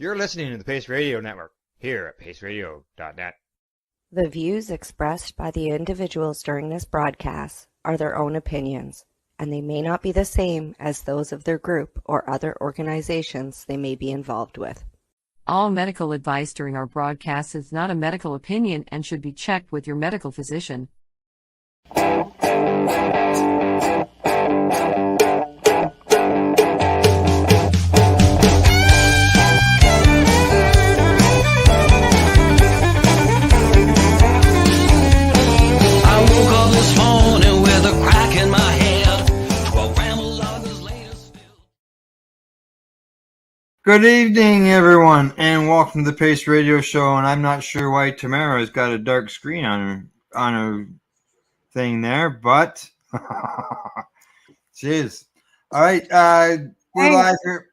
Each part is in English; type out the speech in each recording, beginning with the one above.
You're listening to the Pace Radio Network here at paceradio.net. The views expressed by the individuals during this broadcast are their own opinions, and they may not be the same as those of their group or other organizations they may be involved with. All medical advice during our broadcast is not a medical opinion and should be checked with your medical physician. Good evening, everyone, and welcome to the Pace Radio Show. And I'm not sure why Tamara's got a dark screen on her thing there, but she is. All right, we're live here.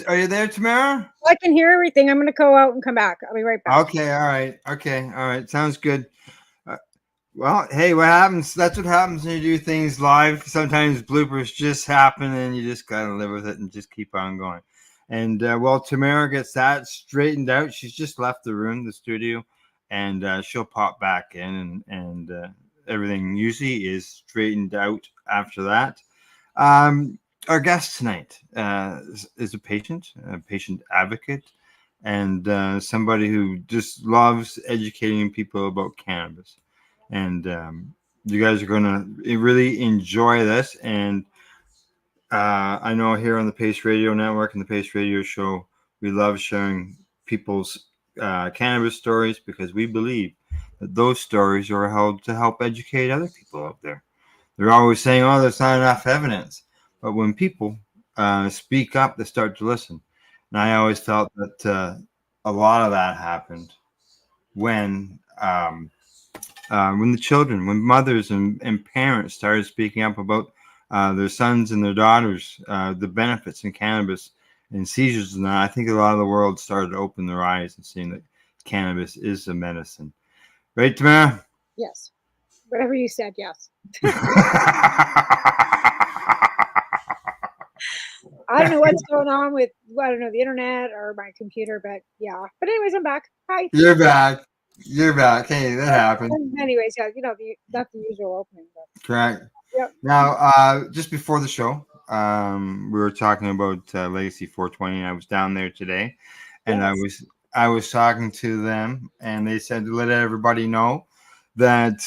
Are you there, Tamara? I can hear everything. I'm going to go out and come back. I'll be right back. Okay, all right. Sounds good. Well, hey, what happens? That's what happens when you do things live. Sometimes bloopers just happen, and you just got to live with it and just keep on going. And while Tamara gets that straightened out, she's just left the studio, and she'll pop back in, and everything usually is straightened out after that. Our guest tonight is a patient advocate, and somebody who just loves educating people about cannabis. And you guys are going to really enjoy this. And I know here on the Pace Radio Network and the Pace Radio Show, we love sharing people's cannabis stories because we believe that those stories are held to help educate other people out there. They're always saying, oh, there's not enough evidence. But when people speak up, they start to listen. And I always felt that a lot of that happened when the children, when mothers and parents started speaking up about their sons and their daughters, the benefits in cannabis and seizures and that. I think a lot of the world started to open their eyes and seeing that cannabis is a medicine. Right, Tamara? Yes. Whatever you said, yes. I don't know what's going on with, the internet or my computer, but yeah. But anyways, I'm back. Hi. You're back. Hey, that happened. Anyways, yeah, not the usual opening. But. Correct. Yep. Now, just before the show, we were talking about Legacy 420, and I was down there today, and yes. I was talking to them, and they said to let everybody know that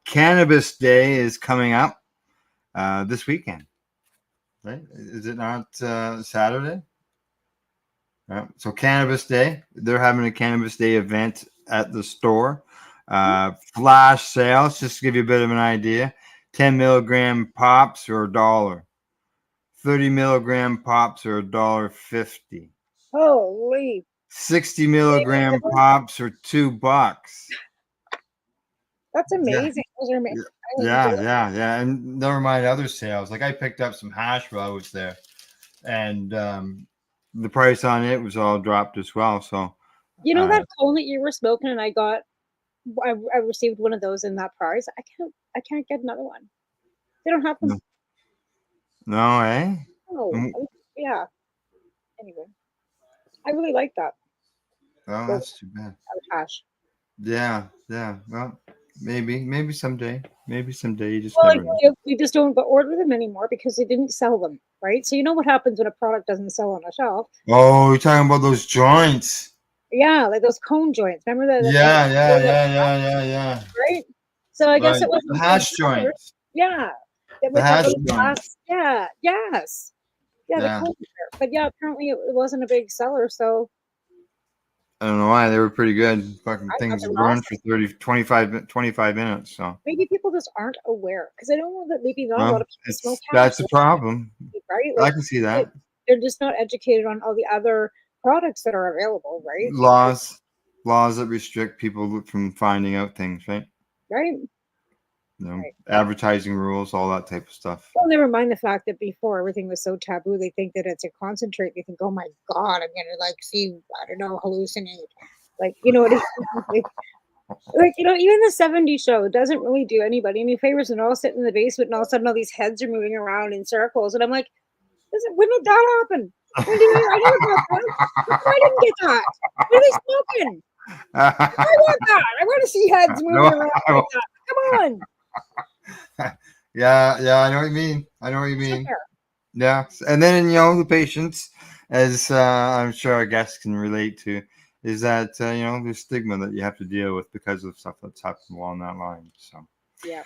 Cannabis Day is coming up this weekend. Right? Is it not Saturday? So Cannabis Day, they're having a Cannabis Day event at the store. Flash sales, just to give you a bit of an idea. 10 milligram pops are $1. 30 milligram pops are $1.50. Holy! 60 milligram pops are $2. That's amazing. Those are amazing. Yeah. And never mind other sales. Like I picked up some hash while I was there, and the price on it was all dropped as well. So that cone that you were smoking, and I received one of those in that price. I can't get another one. They don't have them. No, eh? Oh, yeah. Anyway, I really like that. Oh, that's too bad. Hash. Yeah. Well, maybe someday. Maybe someday you just. We just don't order them anymore because they didn't sell them, right? So you know what happens when a product doesn't sell on a shelf? Oh, you're talking about those joints. Yeah, like those cone joints. Remember that? Yeah. Right. So I guess it was the hash joints. Yeah. The hash joints. Yeah. Yes. Yeah. But yeah, apparently it wasn't a big seller. So I don't know why. They were pretty good. Fucking things run for 25 minutes. So maybe people just aren't aware because I don't know that maybe not a lot of people smoke hash. That's the problem, right? I can see that. They're just not educated on all the other products that are available, right? Laws that restrict people from finding out things, right? Right. Advertising rules, all that type of stuff. Well, never mind the fact that before everything was so taboo, they think that it's a concentrate. They think, oh my God, I'm gonna hallucinate. Like, what it is. Even the 70s show doesn't really do anybody any favors, and all sitting in the basement, and all of a sudden all these heads are moving around in circles, and I'm like, when did that happen? Wendy, I never got that. I didn't get that. What are they smoking? I want that. I want to see heads moving No, around like that. Come on. yeah, I know what you mean. I know what you Sit mean. there. Yeah, and then the patients, as I'm sure our guests can relate to, is that the stigma that you have to deal with because of stuff that's happened along that line. So, Yeah.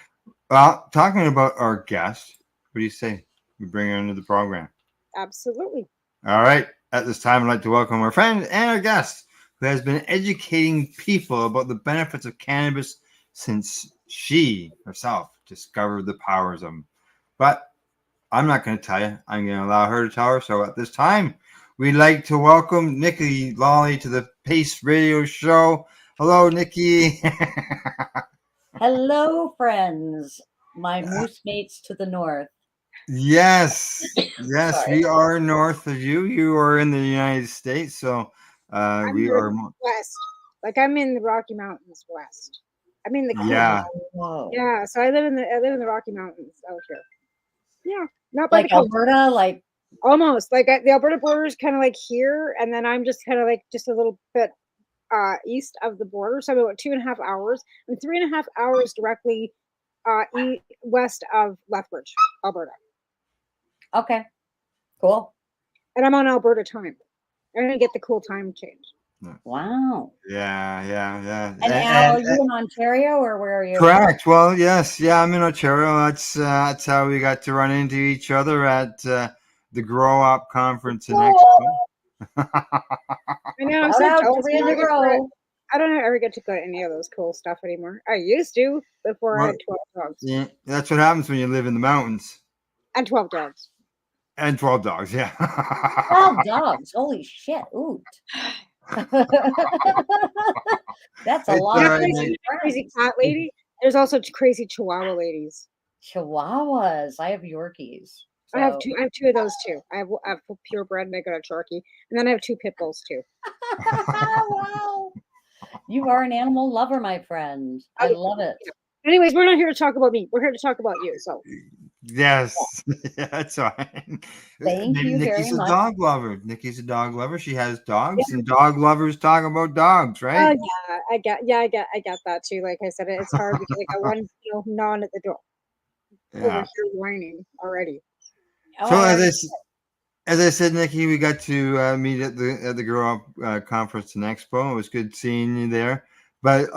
well, talking about our guest, what do you say we bring her into the program? Absolutely. All right. At this time, I'd like to welcome our friend and our guest, who has been educating people about the benefits of cannabis since she herself discovered the powers of them. But I'm not going to tell you. I'm going to allow her to tell her. So at this time, we'd like to welcome Nikki Lawley to the Pace Radio Show. Hello, Nikki. Hello, friends. My moose mates to the north. Yes, Sorry. we are north of you. You are in the United States, so I'm we are. west. Like I'm in the Rocky Mountains west. I'm in the Yeah. Whoa. Yeah. So I live in the Rocky Mountains out here. Yeah. Not by Like the coast. Alberta, like Almost like the Alberta border is kind of like here, and then I'm just kind of like just a little bit east of the border. So I'm about 2.5 hours. I'm 3.5 hours directly west of Lethbridge, Alberta. okay, cool. And I'm on Alberta time. I'm gonna get the cool time change. Wow. Yeah. And Al, are you in Ontario or where are you? Correct. Well, yes, I'm in Ontario. That's how we got to run into each other at the Grow Up Conference in Expo. I know. I'm Shout so out to jealous. Randy Grow. I don't ever get to go to any of those cool stuff anymore. I used to before I had 12 dogs. Yeah, that's what happens when you live in the mountains. And 12 dogs. And 12 dogs, yeah. 12 dogs. Holy shit. Oot. That's a It's lot all of right, crazy mate. Crazy cat lady. There's also crazy Chihuahua ladies. Chihuahuas. I have Yorkies. I have two of those too. I have purebred and I got a Sharky, and then I have 2 pit bulls too. Wow. You are an animal lover, my friend. I love it. Anyways, we're not here to talk about me. We're here to talk about you. So Yes, yeah, that's fine. Thank you very Nikki's a much. dog lover. Nikki's a dog lover. She has dogs, and dog lovers talk about dogs, right? I get that too. Like I said, it's hard because I got one non at the door over Yeah. here whining already. Oh, So I as I said, Nikki, we got to meet at the Grow Up Conference and Expo. It was good seeing you there. But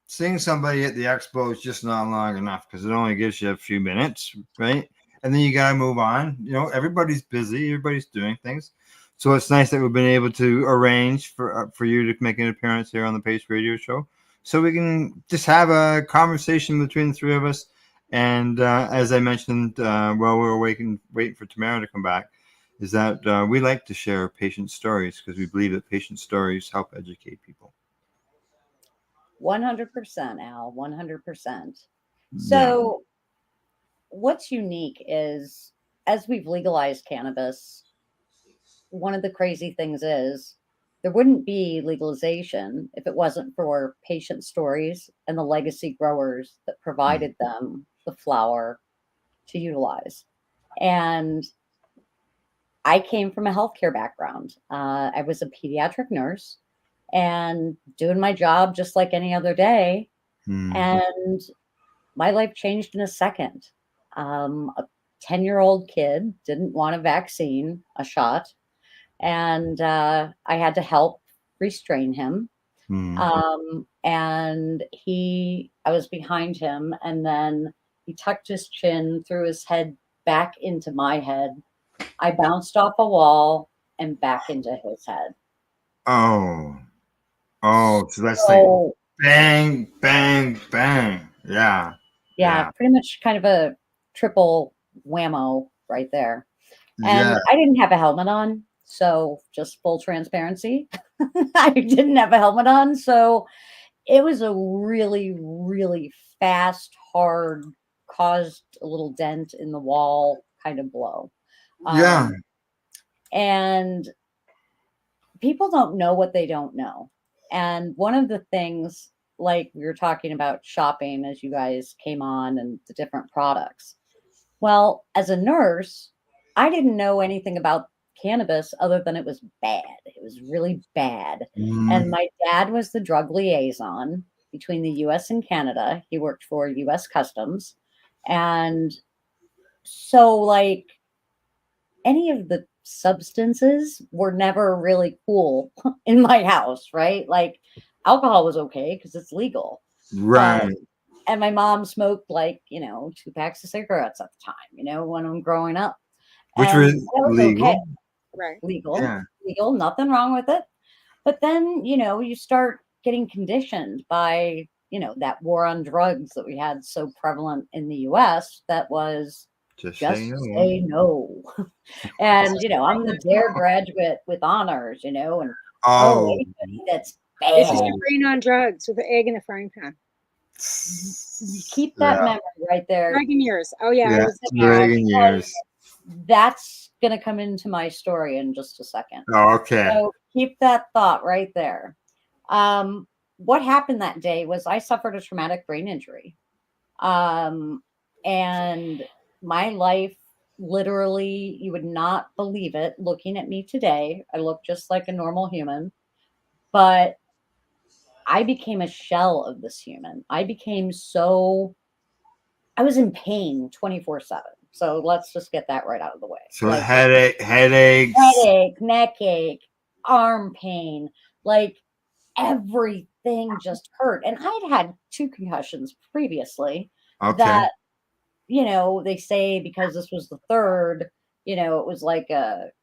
seeing somebody at the expo is just not long enough because it only gives you a few minutes, right? And then you gotta move on. Everybody's busy, everybody's doing things. So it's nice that we've been able to arrange for you to make an appearance here on the Pace Radio Show, so we can just have a conversation between the three of us. And as I mentioned, while we were waiting for Tamara to come back, is that we like to share patient stories because we believe that patient stories help educate people. 100%, Al, 100%. So what's unique is as we've legalized cannabis, one of the crazy things is there wouldn't be legalization if it wasn't for patient stories and the legacy growers that provided them the flower to utilize. And I came from a healthcare background. I was a pediatric nurse and doing my job just like any other day. And my life changed in a second. A 10-year-old kid didn't want a vaccine, a shot, and I had to help restrain him. And I was behind him, and then he tucked his chin, threw his head back into my head. I bounced off a wall and back into his head. So that's like bang, bang, bang. Yeah, pretty much kind of a triple whammo right there. And I didn't have a helmet on, so just full transparency. I didn't have a helmet on, so it was a really, really fast, hard, caused a little dent in the wall kind of blow. And people don't know what they don't know. And one of the things, like we were talking about shopping as you guys came on and the different products. Well, as a nurse, I didn't know anything about cannabis other than it was bad. It was really bad. Mm. And my dad was the drug liaison between the US and Canada. He worked for US Customs. And so, like, any of the substances were never really cool in my house, right? Like, alcohol was okay because it's legal. Right. And my mom smoked, like, 2 packs of cigarettes at the time, when I'm growing up. Which And was that was legal. okay. Right. Legal, nothing wrong with it. But then, you start getting conditioned by, that war on drugs that we had so prevalent in the US that was Just just say no. say no. And, I'm the DARE graduate with honors, and Oh, anybody that's This is bad, your brain on drugs with the egg in the frying pan. you keep that yeah. memory right there. Dragon years. Oh yeah. Yeah, dragon years. That's going to come into my story in just a second. Oh, okay. So keep that thought right there. What happened that day was I suffered a traumatic brain injury. And my life, literally, you would not believe it looking at me today. I look just like a normal human, but I became a shell of this human. I was in pain 24/7. So let's just get that right out of the way. So Like, headaches. headache, neck ache, arm pain, like everything just hurt. And I'd had 2 concussions previously Okay. that, they say because this was the third, it was like it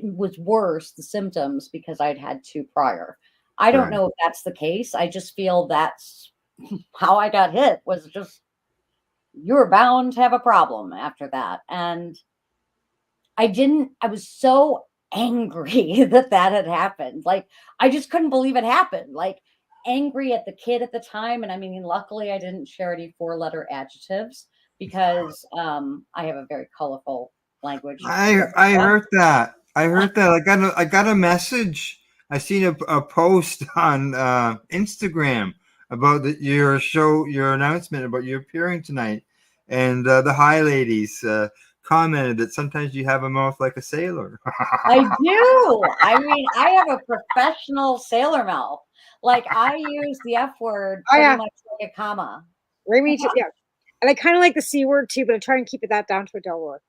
was worse, the symptoms, because I'd had 2 prior. I don't Right. know if that's the case. I just feel that's how I got hit, was just, you were bound to have a problem after that. And I was so angry that had happened. Like, I just couldn't believe it happened. Like, angry at the kid at the time. And I mean, luckily I didn't share any 4-letter adjectives because I have a very colorful language. I heard that. I got a message. I seen a post on Instagram about your show, your announcement about you appearing tonight, and the Hi Ladies commented that sometimes you have a mouth like a sailor. I do. I mean, I have a professional sailor mouth. Like, I use the F word pretty much like a comma. Me too. Yeah. And I kind of like the C word too, but I'm trying to keep it that down to a dull word.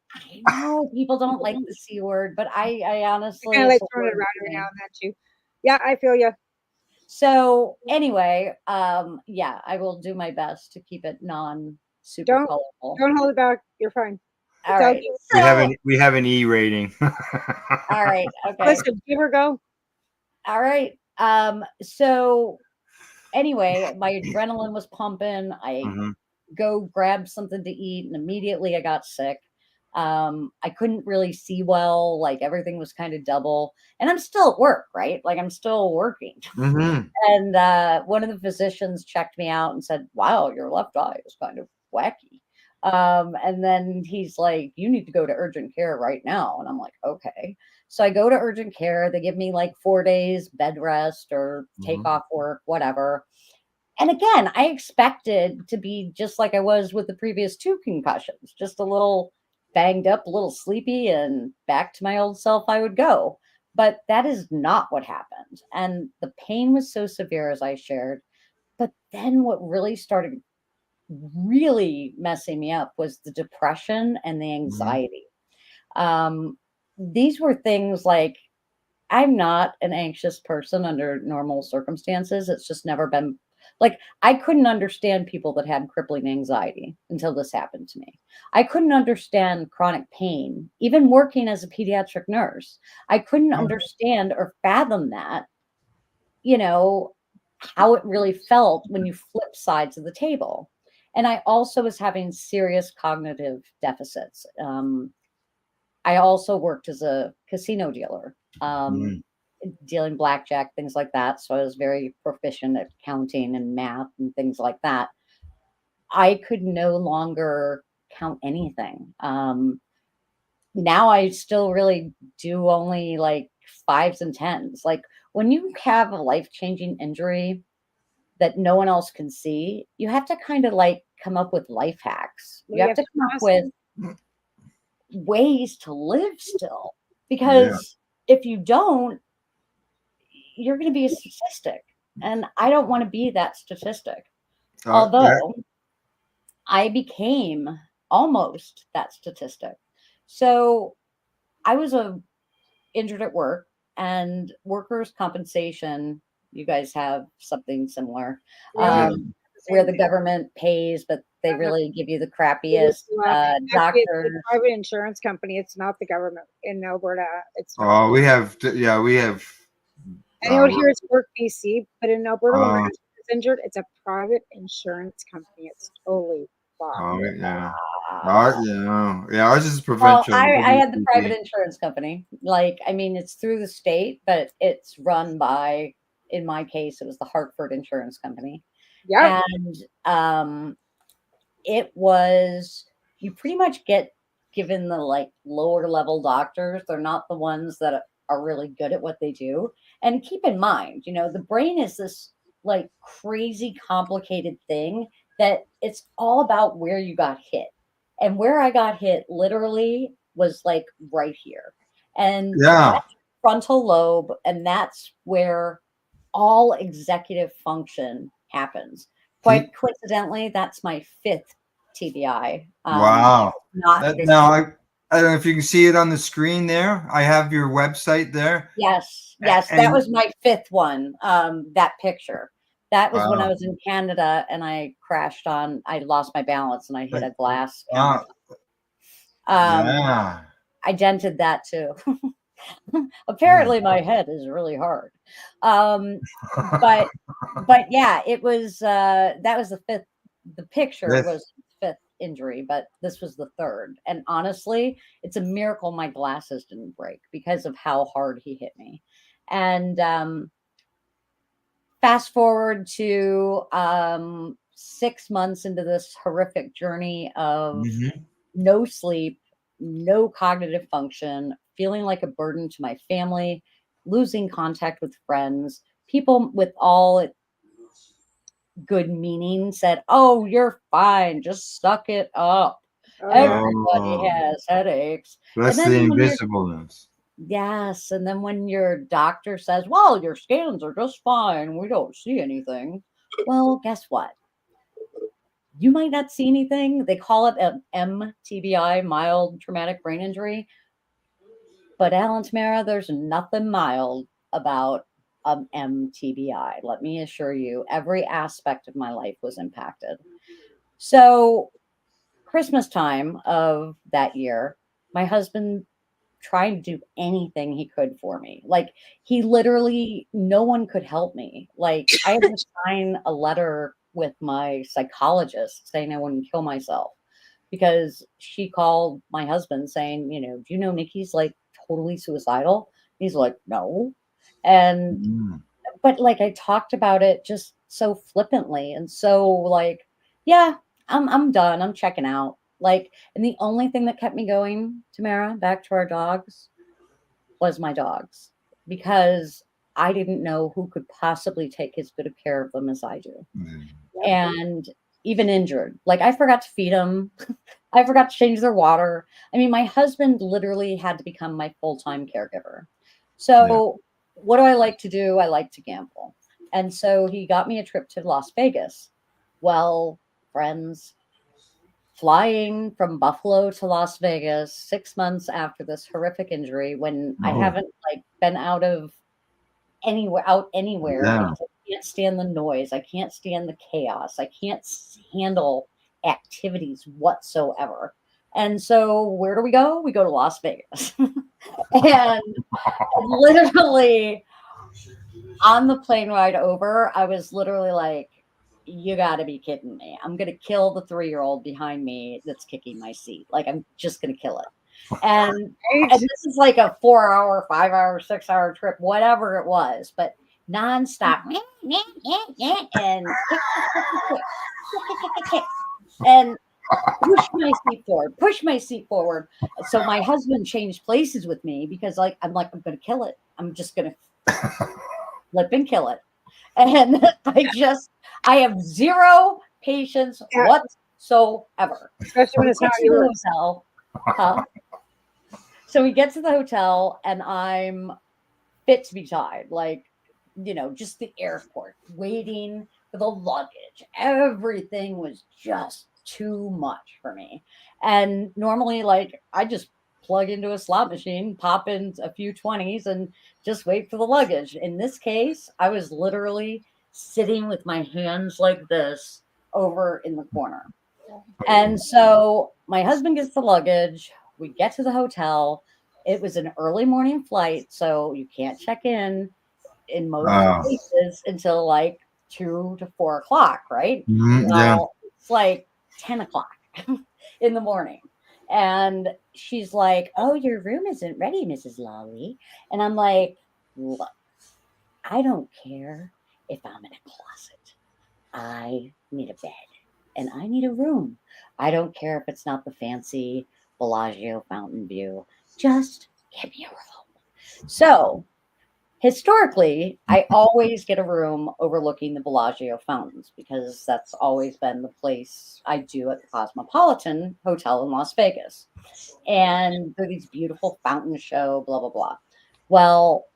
I know people don't like the C word, but I honestly kind of like throwing it around every now and then too. Yeah, I feel you. So anyway, yeah, I will do my best to keep it super colorful. Don't hold it back. You're fine. All right. We have an E rating. All right. Okay. Listen, give her a go. All right. So anyway, my adrenaline was pumping. I go grab something to eat, and immediately I got sick. I couldn't really see well. Like, everything was kind of double, and I'm still at work, right? Like, I'm still working. And one of the physicians checked me out and said, "Wow, your left eye is kind of wacky." And then he's like, "You need to go to urgent care right now." And I'm like, okay. So I go to urgent care. They give me like 4 days bed rest or take off work, whatever. And again, I expected to be just like I was with the previous 2 concussions, just a little banged up, a little sleepy, and back to my old self I would go. But that is not what happened. And the pain was so severe, as I shared. But then what really started really messing me up was the depression and the anxiety. These were things like, I'm not an anxious person under normal circumstances. It's just never been like, I couldn't understand people that had crippling anxiety until this happened to me. I couldn't understand chronic pain, even working as a pediatric nurse. I couldn't understand or fathom that, how it really felt when you flip sides of the table. And I also was having serious cognitive deficits. I also worked as a casino dealer, dealing blackjack, things like that. So I was very proficient at counting and math and things like that. I could no longer count anything. Now I still really do only like 5s and 10s. Like, when you have a life-changing injury that no one else can see, you have to kind of like come up with life hacks. You have to come up with ways to live still, because if you don't, you're going to be a statistic, and I don't want to be that statistic. Although I became almost that statistic. So I was injured at work, and workers' compensation, you guys have something similar, where the government pays, but they really give you the crappiest doctors. It's a private insurance company. It's not the government in Alberta. It's we have. And out here it's Work BC, but in Alberta, when my husband is injured, it's a private insurance company. It's totally fucked. Ours is provincial. Well, I had the private insurance company. Like, I mean, it's through the state, but it's run by, in my case, it was the Hartford Insurance Company. Yeah. And it was, you pretty much get given the like lower level doctors. They're not the ones that are really good at what they do. And keep in mind, you know, the brain is this like crazy complicated thing that it's all about where you got hit. And where I got hit literally was like right here. And that's frontal lobe, and that's where all executive function happens. Quite coincidentally, that's my 5th TBI. Wow. Now, I don't know if you can see it on the screen there. I have your website there. Yes. That was my 5th one, that picture. That was when I was in Canada and I crashed I lost my balance and I hit a glass. I dented that too. Apparently my head is really hard. But yeah, it was, that was the 5th, the picture was the 5th injury, but this was the 3rd. And honestly, it's a miracle my glasses didn't break because of how hard he hit me. And, fast forward to 6 months into this horrific journey of no sleep, no cognitive function, feeling like a burden to my family, losing contact with friends. People with all good meaning said, "Oh, you're fine. Just suck it up. Everybody has headaches." That's the invisibleness. Yes. And then when your doctor says, "Well, your scans are just fine. We don't see anything." Well, guess what? You might not see anything. They call it an MTBI, mild traumatic brain injury. But Alan, Tamara, there's nothing mild about MTBI. Let me assure you, every aspect of my life was impacted. So Christmas time of that year, my husband tried to do anything he could for me. Like, he literally, no one could help me. Like, I had to sign a letter with my psychologist saying I wouldn't kill myself, because she called my husband saying, you know, "Do you know Nikki's like totally suicidal?" He's like, "No." And but like, I talked about it just so flippantly and so like, yeah, I'm done. I'm checking out. Like, and the only thing that kept me going, Tamara, back to our dogs, was my dogs, because I didn't know who could possibly take as good of care of them as I do. And even injured, like, I forgot to feed them. I forgot to change their water. I mean, my husband literally had to become my full-time caregiver. So what do I like to do? I like to gamble. And so he got me a trip to Las Vegas. Well, friends, flying from Buffalo to Las Vegas 6 months after this horrific injury, when I haven't like been out anywhere. I can't stand the noise. I can't stand the chaos. I can't handle activities whatsoever. And so where do we go? We go to Las Vegas. And literally on the plane ride over, I was literally like, "You got to be kidding me. I'm going to kill the 3-year-old behind me that's kicking my seat. Like, I'm just going to kill it." And this is like a 4-hour, 5-hour, 6-hour trip, whatever it was, but nonstop. And push my seat forward. So my husband changed places with me because like, I'm going to kill it. I'm just going to flip and kill it. And I have zero patience whatsoever. Especially when it's not yours. So we get to the hotel and I'm fit to be tied. Like, just the airport, waiting for the luggage. Everything was just too much for me. And normally, like, I just plug into a slot machine, pop in a few 20s, and just wait for the luggage. In this case, I was literally sitting with my hands like this over in the corner. And so my husband gets the luggage. We get to the hotel. It was an early morning flight, so you can't check in most places until like 2 to 4 o'clock, right? Well, it's like 10 o'clock in the morning. And she's like, "Oh, your room isn't ready, Mrs. Lawley." And I'm like, "Look, I don't care if I'm in a closet. I need a bed and I need a room. I don't care if it's not the fancy Bellagio fountain view. Just give me a room." So historically, I always get a room overlooking the Bellagio fountains because that's always been the place I do at the Cosmopolitan Hotel in Las Vegas. And there are these beautiful fountain show, blah, blah, blah. Well,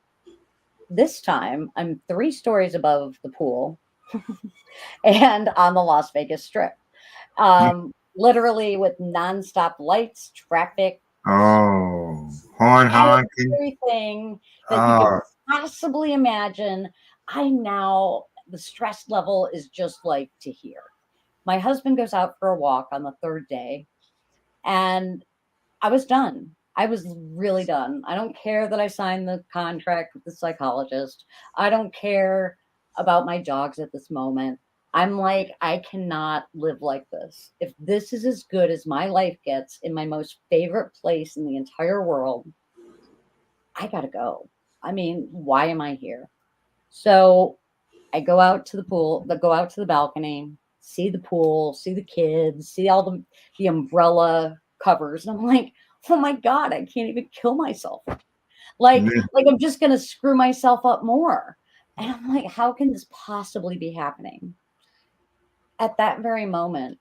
this time I'm 3 stories above the pool and on the Las Vegas Strip. Literally with nonstop lights, traffic, horn honking, everything that you could possibly imagine. The stress level is just like to here. My husband goes out for a walk on the 3rd day, and I was done. I was really done. I don't care that I signed the contract with the psychologist. I don't care about my dogs at this moment. I'm like, I cannot live like this. If this is as good as my life gets in my most favorite place in the entire world, I gotta go. I mean, why am I here? So I go out to the pool, go out to the balcony, see the pool, see the kids, see all the umbrella covers. And I'm like, oh my God, I can't even kill myself. Like I'm just gonna screw myself up more. And I'm like, how can this possibly be happening? At that very moment,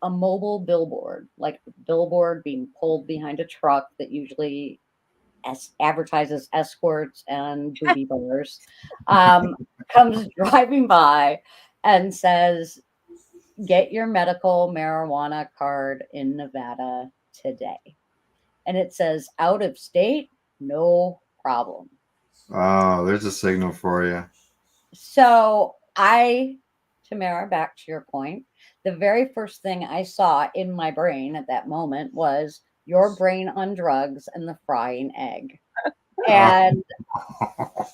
a mobile billboard, like a billboard being pulled behind a truck that usually advertises escorts and booty bars, comes driving by and says, "Get your medical marijuana card in Nevada today." And it says, "Out of state, no problem." Oh, there's a signal for you. So Tamara, back to your point, the very first thing I saw in my brain at that moment was your brain on drugs and the frying egg. And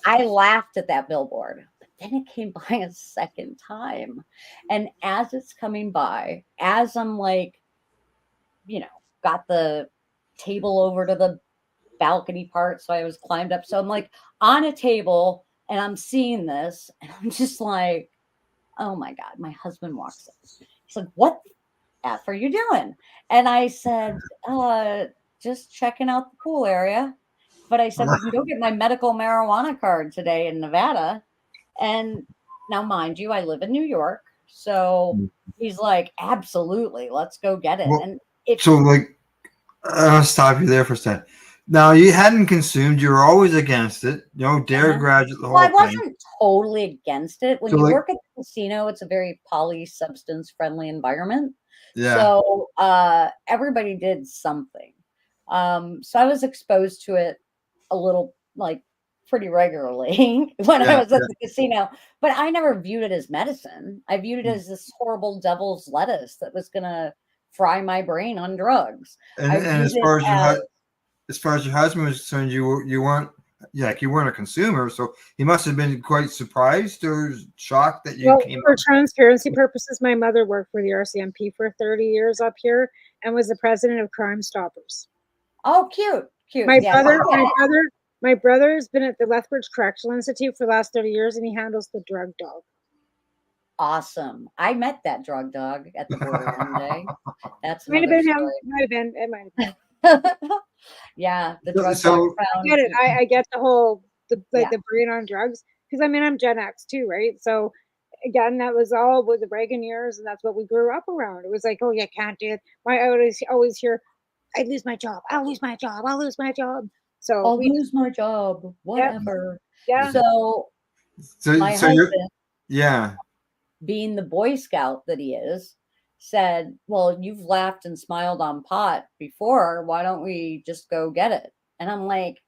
I laughed at that billboard, but then it came by a second time. And as it's coming by, as I'm like, got the table over to the balcony part, so I was climbed up. So I'm like on a table and I'm seeing this, and I'm just like, oh my God, my husband walks in. He's like, "What the F are you doing?" And I said, just checking out the pool area. But I said, we can go get my medical marijuana card today in Nevada. And now, mind you, I live in New York. So he's like, absolutely, let's go get it. Well, and I'll stop you there for a second. Now, you hadn't consumed. You were always against it. Dare graduate the whole I thing. wasn't totally against it. When So, you work at the casino, it's a very poly-substance friendly environment. Yeah. So everybody did something. So I was exposed to it a little, like, pretty regularly when I was at the casino. But I never viewed it as medicine. I viewed it as this horrible devil's lettuce that was going to fry my brain on drugs. And as far as your husband was concerned, you weren't a consumer, so he must have been quite surprised or shocked that you came. For transparency purposes, my mother worked for the RCMP for 30 years up here and was the president of Crime Stoppers. Oh, cute. My brother's been at the Lethbridge Correctional Institute for the last 30 years, and he handles the drug dog. Awesome. I met that drug dog at the border one day. That's might have been him. It might have been. Yeah, the drug dog found. I get it. I get the whole the brain on drugs, because I'm Gen X too, right? So again, that was all with the Reagan years, and that's what we grew up around. It was like, oh, you can't do it. I always hear, I'd lose my job. I'll lose my job. I'll lose my job. So I'll lose my job. Whatever. yeah. So my husband, yeah. being the Boy Scout that he is, said, well, you've laughed and smiled on pot before. Why don't we just go get it? And I'm like,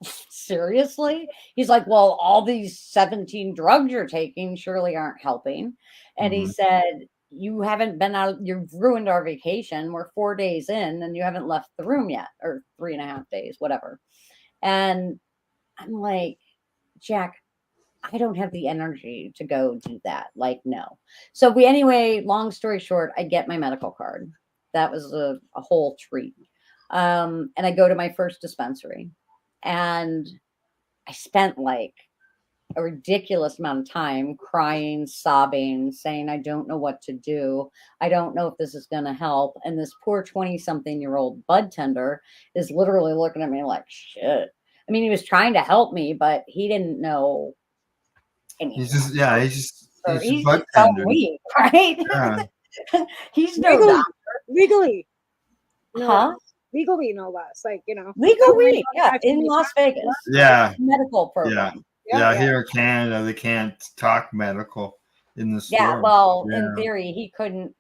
seriously? He's like, well, all these 17 drugs you're taking surely aren't helping. And he said, you haven't been out, you've ruined our vacation. We're 4 days in and you haven't left the room yet, or 3.5 days, whatever. And I'm like, Jack, I don't have the energy to go do that. Like, no. So anyway, long story short, I get my medical card. That was a whole treat. And I go to my first dispensary, and I spent like a ridiculous amount of time crying, sobbing, saying, I don't know what to do. I don't know if this is going to help. And this poor 20-something-year-old bud tender is literally looking at me like, shit. I mean, he was trying to help me, but he didn't know anything. He's just selling weed, right? Yeah. He's no doctor. Legally. Huh? Legally, no less. Like, legal weed. Yeah, in Las Vegas. Yeah. Medical program. Yeah, here in Canada, they can't talk medical in the store. Yeah, well, in theory, he couldn't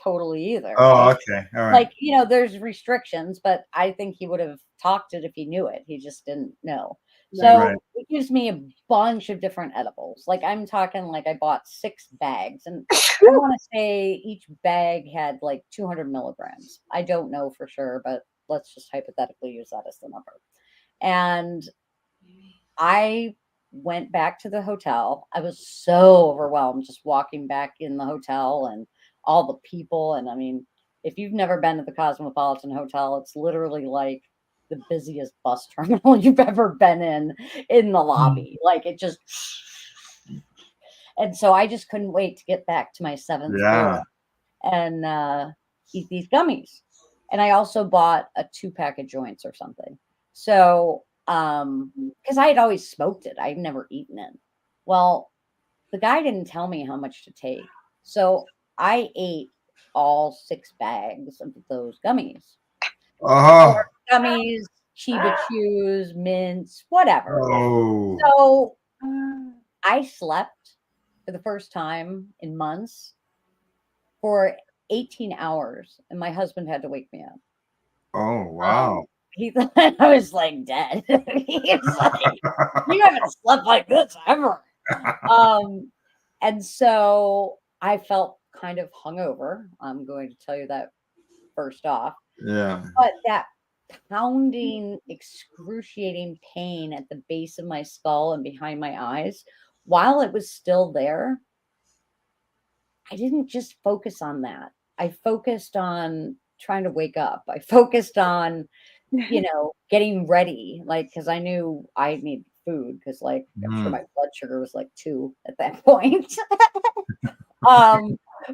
totally either. Oh, okay. All right. Like, there's restrictions, but I think he would have talked it if he knew it. He just didn't know. So it gives me a bunch of different edibles. Like, I'm talking like I bought 6 bags, and I want to say each bag had like 200 milligrams. I don't know for sure, but let's just hypothetically use that as the number. And I went back to the hotel. I was so overwhelmed just walking back in the hotel and all the people. And I mean, if you've never been to the Cosmopolitan Hotel, it's literally like the busiest bus terminal you've ever been in the lobby. Like, it just, and so I just couldn't wait to get back to my 7th floor and eat these gummies. And I also bought a 2-pack of joints or something. So, because I had always smoked it. I'd never eaten it. Well, the guy didn't tell me how much to take. So I ate all 6 bags of those gummies. Oh. Gummies, Chiba Chews, mints, whatever. Oh. So I slept for the first time in months for 18 hours, and my husband had to wake me up. Oh, wow. He thought I was like dead. He was like, you haven't slept like this ever. And so I felt kind of hungover. I'm going to tell you that first off. Yeah. But that pounding, excruciating pain at the base of my skull and behind my eyes, while it was still there, I didn't just focus on that. I focused on trying to wake up. I focused on, getting ready, like, because I knew I needed food, because like I'm sure my blood sugar was like 2 at that point.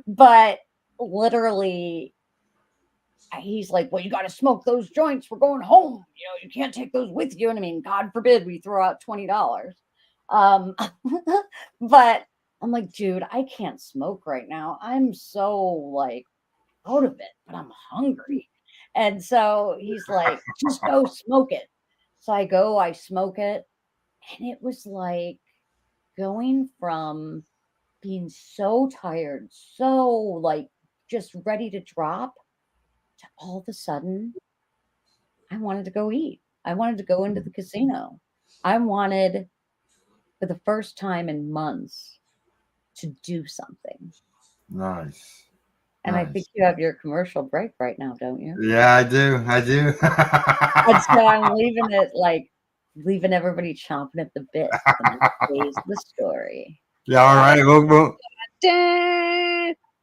But literally, he's like, well, you got to smoke those joints. We're going home. You can't take those with you. And I mean, God forbid we throw out $20. But I'm like, dude, I can't smoke right now. I'm so like out of it, but I'm hungry. And so he's like, just go smoke it. So I go, I smoke it. And it was like going from being so tired, so like just ready to drop, to all of a sudden, I wanted to go eat. I wanted to go into the casino. I wanted, for the first time in months, to do something. Nice. And I think you have your commercial break right now, don't you? Yeah, I do. And so I'm leaving everybody chomping at the bit for the next phase of the story. Yeah, all right.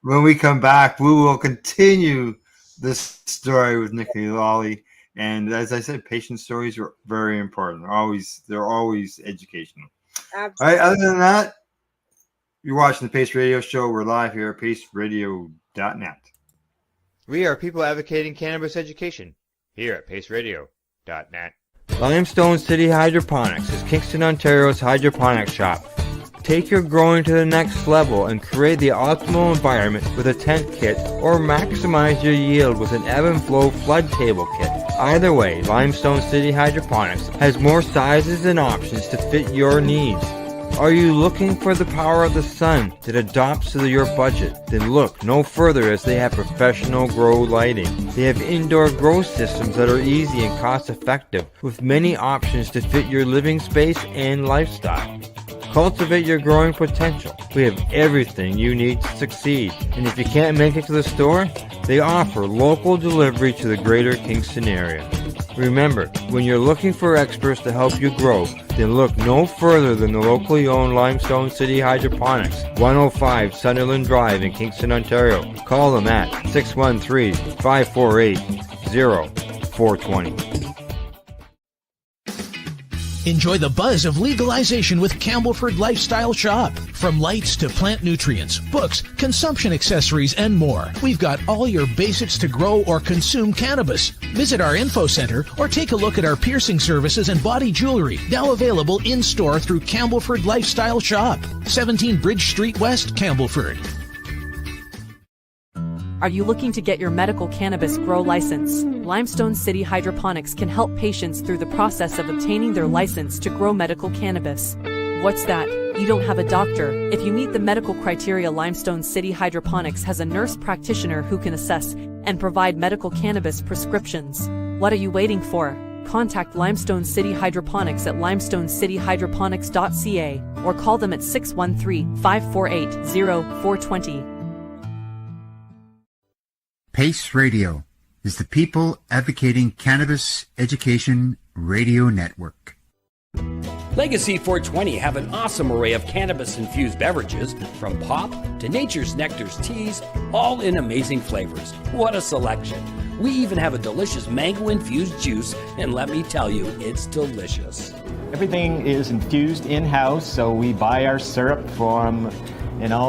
When we come back, we will continue this story with Nikki Lawley. And as I said, patient stories are very important. They're always educational. Absolutely. All right. Other than that, you're watching the Pace Radio Show. We're live here at paceradio.net. We are people advocating cannabis education here at paceradio.net. Limestone City Hydroponics is Kingston, Ontario's hydroponics shop. Take your growing to the next level and create the optimal environment with a tent kit, or maximize your yield with an ebb and flow flood table kit. Either way, Limestone City Hydroponics has more sizes and options to fit your needs. Are you looking for the power of the sun that adapts to your budget? Then look no further, as they have professional grow lighting. They have indoor grow systems that are easy and cost effective, with many options to fit your living space and lifestyle. Cultivate your growing potential. We have everything you need to succeed. And if you can't make it to the store, they offer local delivery to the greater Kingston area. Remember, when you're looking for experts to help you grow, then look no further than the locally owned Limestone City Hydroponics, 105 Sunderland Drive in Kingston, Ontario. Call them at 613-548-0420. Enjoy the buzz of legalization with Campbellford Lifestyle Shop. From lights to plant nutrients, books, consumption accessories, and more, we've got all your basics to grow or consume cannabis. Visit our info center or take a look at our piercing services and body jewelry, now available in-store through Campbellford Lifestyle Shop, 17 Bridge Street West, Campbellford. Are you looking to get your medical cannabis grow license? Limestone City Hydroponics can help patients through the process of obtaining their license to grow medical cannabis. What's that? You don't have a doctor. If you meet the medical criteria, Limestone City Hydroponics has a nurse practitioner who can assess and provide medical cannabis prescriptions. What are you waiting for? Contact Limestone City Hydroponics at limestonecityhydroponics.ca or call them at 613-548-0420. PACE Radio is the People Advocating Cannabis Education Radio Network. Legacy 420 have an awesome array of cannabis-infused beverages, from pop to Nature's Nectar's teas, all in amazing flavors. What a selection! We even have a delicious mango-infused juice, and let me tell you, it's delicious. Everything is infused in-house, so we buy our syrup from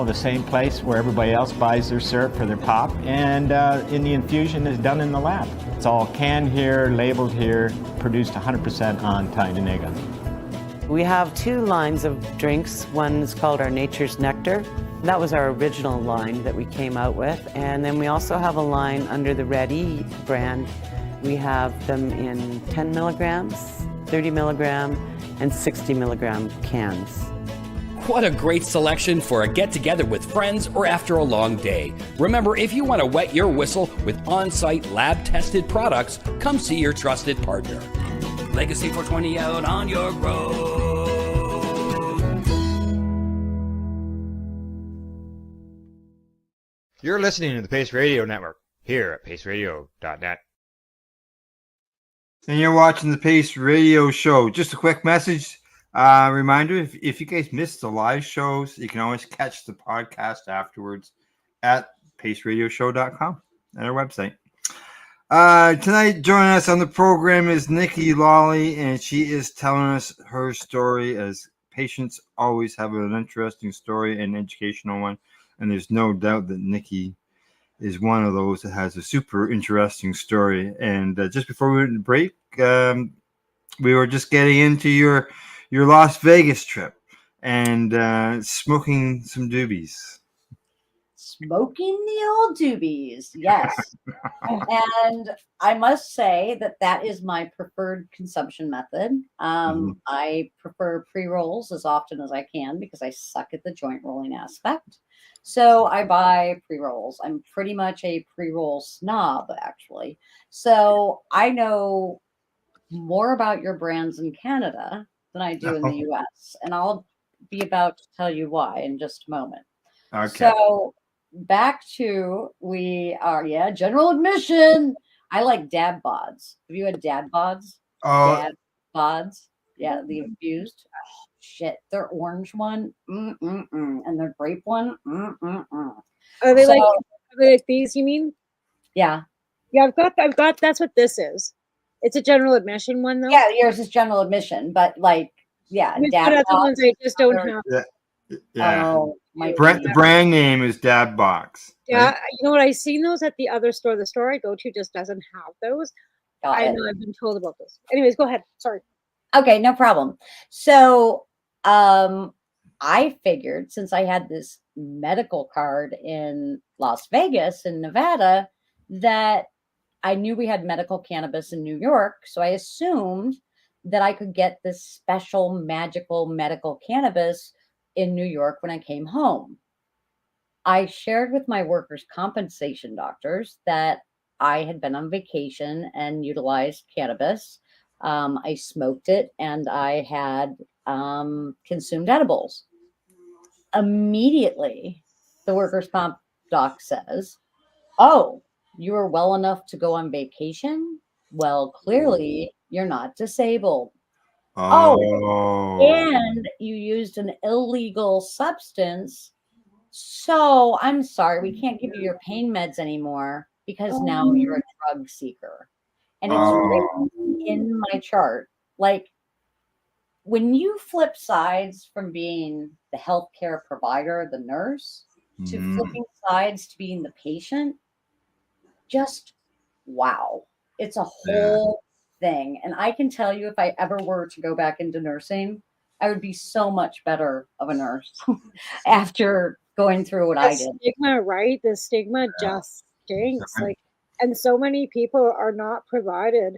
the same place where everybody else buys their syrup for their pop, and the infusion is done in the lab. It's all canned here, labeled here, produced 100% on Tyendinaga. We have two lines of drinks. One is called our Nature's Nectar. That was our original line that we came out with. And then we also have a line under the Red E brand. We have them in 10 milligrams, 30 milligram, and 60 milligram cans. What a great selection for a get-together with friends or after a long day. Remember, if you want to wet your whistle with on-site lab-tested products, come see your trusted partner. Legacy 420 out on your road. You're listening to the Pace Radio Network here at paceradio.net. And you're watching the Pace Radio Show. Just a quick message. Reminder, if you guys missed the live shows, you can always catch the podcast afterwards at paceradioshow.com at our website. Tonight, joining us on the program is Nikki Lawley, and she is telling us her story, as patients always have an interesting story, an educational one, and there's no doubt that Nikki is one of those that has a super interesting story. And just before we went to break, we were just getting into your Las Vegas trip and smoking some doobies. Smoking the old doobies, yes. And I must say that is my preferred consumption method. I prefer pre-rolls as often as I can because I suck at the joint rolling aspect. So I buy pre-rolls. I'm pretty much a pre-roll snob, actually. So I know more about your brands in Canada than I do in the US. And I'll be about to tell you why in just a moment. Okay. So back to general admission. I like dad bods. Have you had dad bods? Dad bods. Yeah, the infused. Oh, shit. Their orange one. And their grape one. Are they like these, you mean? Yeah. Yeah, I've got that's what this is. It's a general admission one, though. Yeah, yours is general admission, but dad other ones I just don't have. Yeah. Oh, the brand name is Dad Box. Yeah, right? you know what? I've seen those at the other store. The store I go to just doesn't have those. I know I've been told about this. Anyways, go ahead. Sorry. Okay, no problem. So, I figured since I had this medical card in Las Vegas in Nevada that I knew we had medical cannabis in New York. So I assumed that I could get this special magical medical cannabis in New York when I came home. I shared with my workers' compensation doctors that I had been on vacation and utilized cannabis. I smoked it and I had consumed edibles. Immediately, the workers' comp doc says, "Oh, you were well enough to go on vacation? Well, clearly you're not disabled. Oh, and you used an illegal substance. So I'm sorry, we can't give you your pain meds anymore because now you're a drug seeker." And it's written in my chart. Like, when you flip sides from being the healthcare provider, the nurse, to flipping sides to being the patient, just wow. It's a whole thing. And I can tell you, if I ever were to go back into nursing, I would be so much better of a nurse after going through what I did. Stigma, right? The stigma just stinks. Like, and so many people are not provided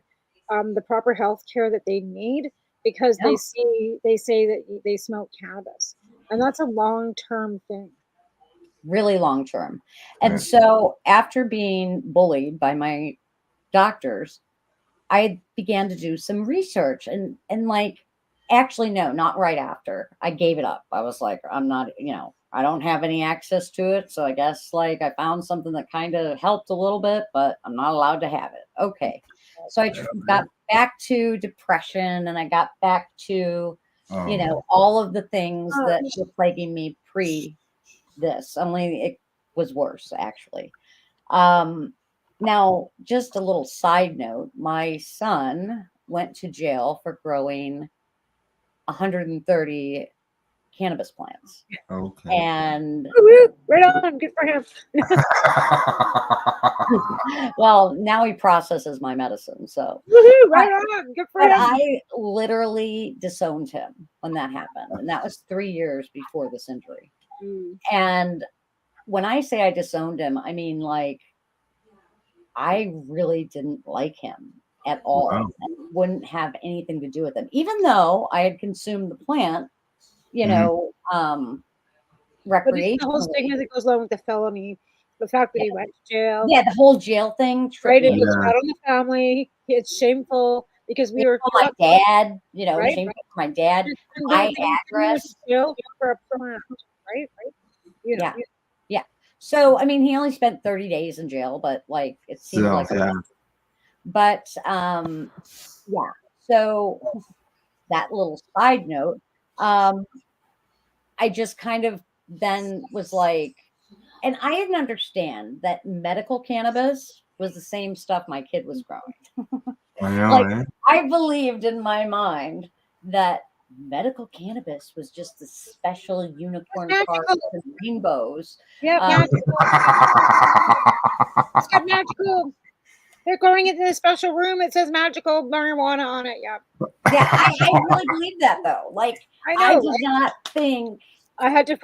the proper health care that they need because they say that they smoke cannabis, and that's a long-term thing. Really long term. And so after being bullied by my doctors, I began to do some research and like, actually, no, not right after. I gave it up. I was like, I'm not, I don't have any access to it. So I guess like I found something that kind of helped a little bit, but I'm not allowed to have it. Okay. So I got back to depression and I got back to, all of the things that were plaguing me pre this, only it was worse actually. Now, just a little side note, my son went to jail for growing 130 cannabis plants. Okay. And right on, good for him. Well, now he processes my medicine, so right on, good for but him. I literally disowned him when that happened, and that was 3 years before this injury. And when I say I disowned him, I mean, like, I really didn't like him at all. Wow. And wouldn't have anything to do with him, even though I had consumed the plant, recreationally. But the whole stigma that goes along with the felony, the fact that he went to jail. Yeah, the whole jail thing. Right, it was bad on the family. It's shameful because we were my dad, right? shameful for my dad. My address. Jail for a plant, right? Yeah. So, I mean, he only spent 30 days in jail, but like it seemed like a lot. But yeah. So that little side note, I just kind of then was like, and I didn't understand that medical cannabis was the same stuff my kid was growing. I know, I believed in my mind that medical cannabis was just the special unicorn parts and rainbows. Yeah, magical. It's got magical. They're growing it in a special room. It says magical marijuana on it. Yeah. Yeah, I really believe that though. Like, I did not think. I had to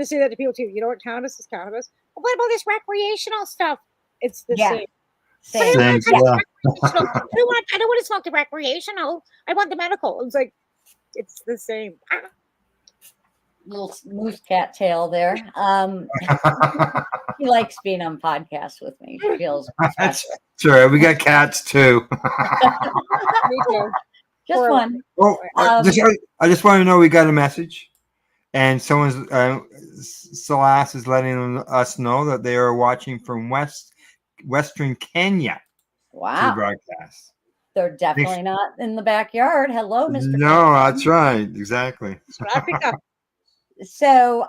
say that to people too. You know what cannabis is cannabis. Well, what about this recreational stuff? It's the same. Same. I don't want to smoke the recreational. I want the medical. It's like, it's the same. Little moose cat tail there. He likes being on podcasts with me. She feels sure. We got cats too. Me too. Just one. Oh, I just want to know we got a message, and someone's Celeste is letting us know that they are watching from Western Kenya. Wow. Broadcast. They're definitely not in the backyard. Hello, Mr. No, Kenya. that's right. Exactly. So,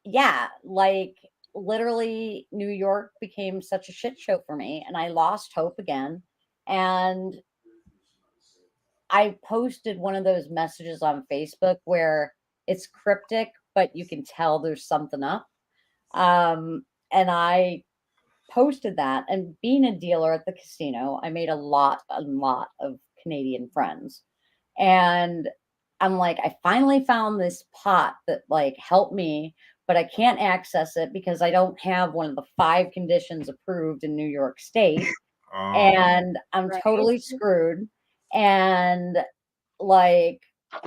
yeah, like literally New York became such a shit show for me and I lost hope again. And I posted one of those messages on Facebook where it's cryptic, but you can tell there's something up. And I posted that, and being a dealer at the casino, I made a lot of Canadian friends. And I'm like, I finally found this pot that like helped me, but I can't access it because I don't have one of the 5 conditions approved in New York State. And I'm totally screwed. And like,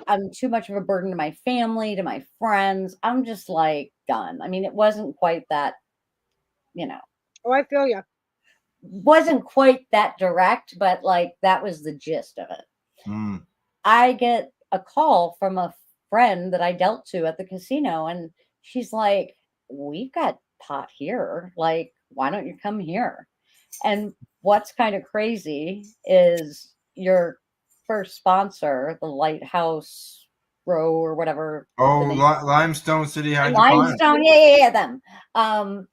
I'm too much of a burden to my family, to my friends. I'm just like done. I mean, it wasn't quite that, you know. Oh, I feel you. Wasn't quite that direct, but like that was the gist of it. I get a call from a friend that I dealt to at the casino, and she's like, "We've got pot here. Like, why don't you come here?" And what's kind of crazy is your first sponsor, the Lighthouse Row or whatever. Limestone City Hydroponics. Limestone, yeah, them.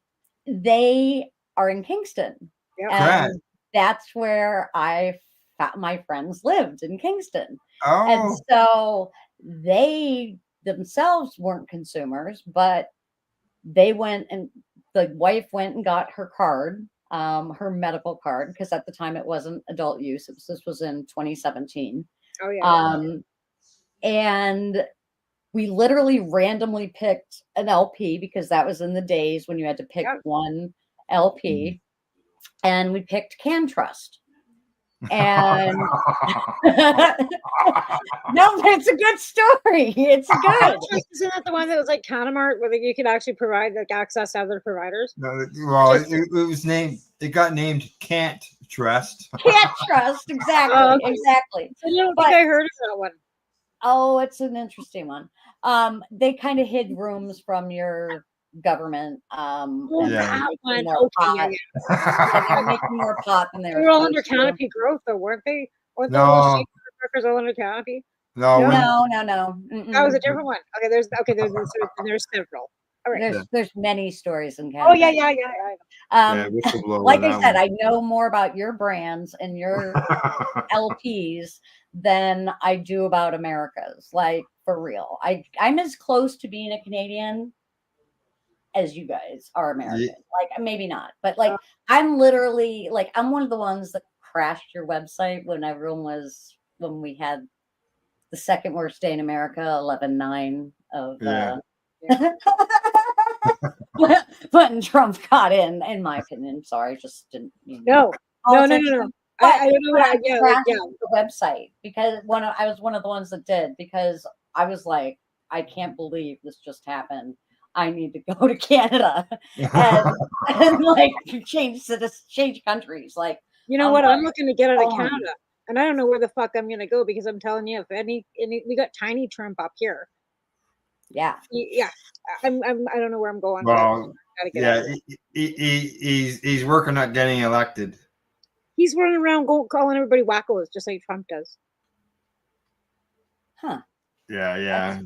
They are in Kingston. Yep. And that's where my friends lived, in Kingston. And so they themselves weren't consumers, but they went, and the wife went and got her card, her medical card, because at the time it wasn't adult use. This was in 2017. Oh yeah. And we literally randomly picked an LP, because that was in the days when you had to pick one LP. And we picked CanTrust. And no, it's a good story. It's good. Isn't that the one that was like Canamart, where you could actually provide like access to other providers? No, well, it was named. It got named Can't Trust. Can't Trust, exactly, exactly. I don't think I heard of that one. Oh, it's an interesting one. They kind of hid rooms from your government. That one. Okay, they were making more pot than they were. They were all under canopy growth, though, weren't they? Or the No. workers all under canopy? No. That was a different one. Okay, there's several. All right. There's many stories in Canada. Oh yeah. Like I said, I know more about your brands and your LPs than I do about America's. Like, for real. I'm as close to being a Canadian as you guys are American. Yeah. Like, maybe not, but like I'm literally like, I'm one of the ones that crashed your website when we had the second worst day in America, 11/9 of when Trump got in my opinion. Sorry, just didn't mean No. I don't know. The website, because I was one of the ones that did, because I was like, I can't believe this just happened. I need to go to Canada and like change countries. Like, you know what? I'm looking to get out of Canada, and I don't know where the fuck I'm gonna go, because I'm telling you, if any we got tiny Trump up here. Yeah. I don't know where I'm going. Well, he's working on getting elected. He's running around calling everybody wackos, just like Trump does. Huh. Yeah.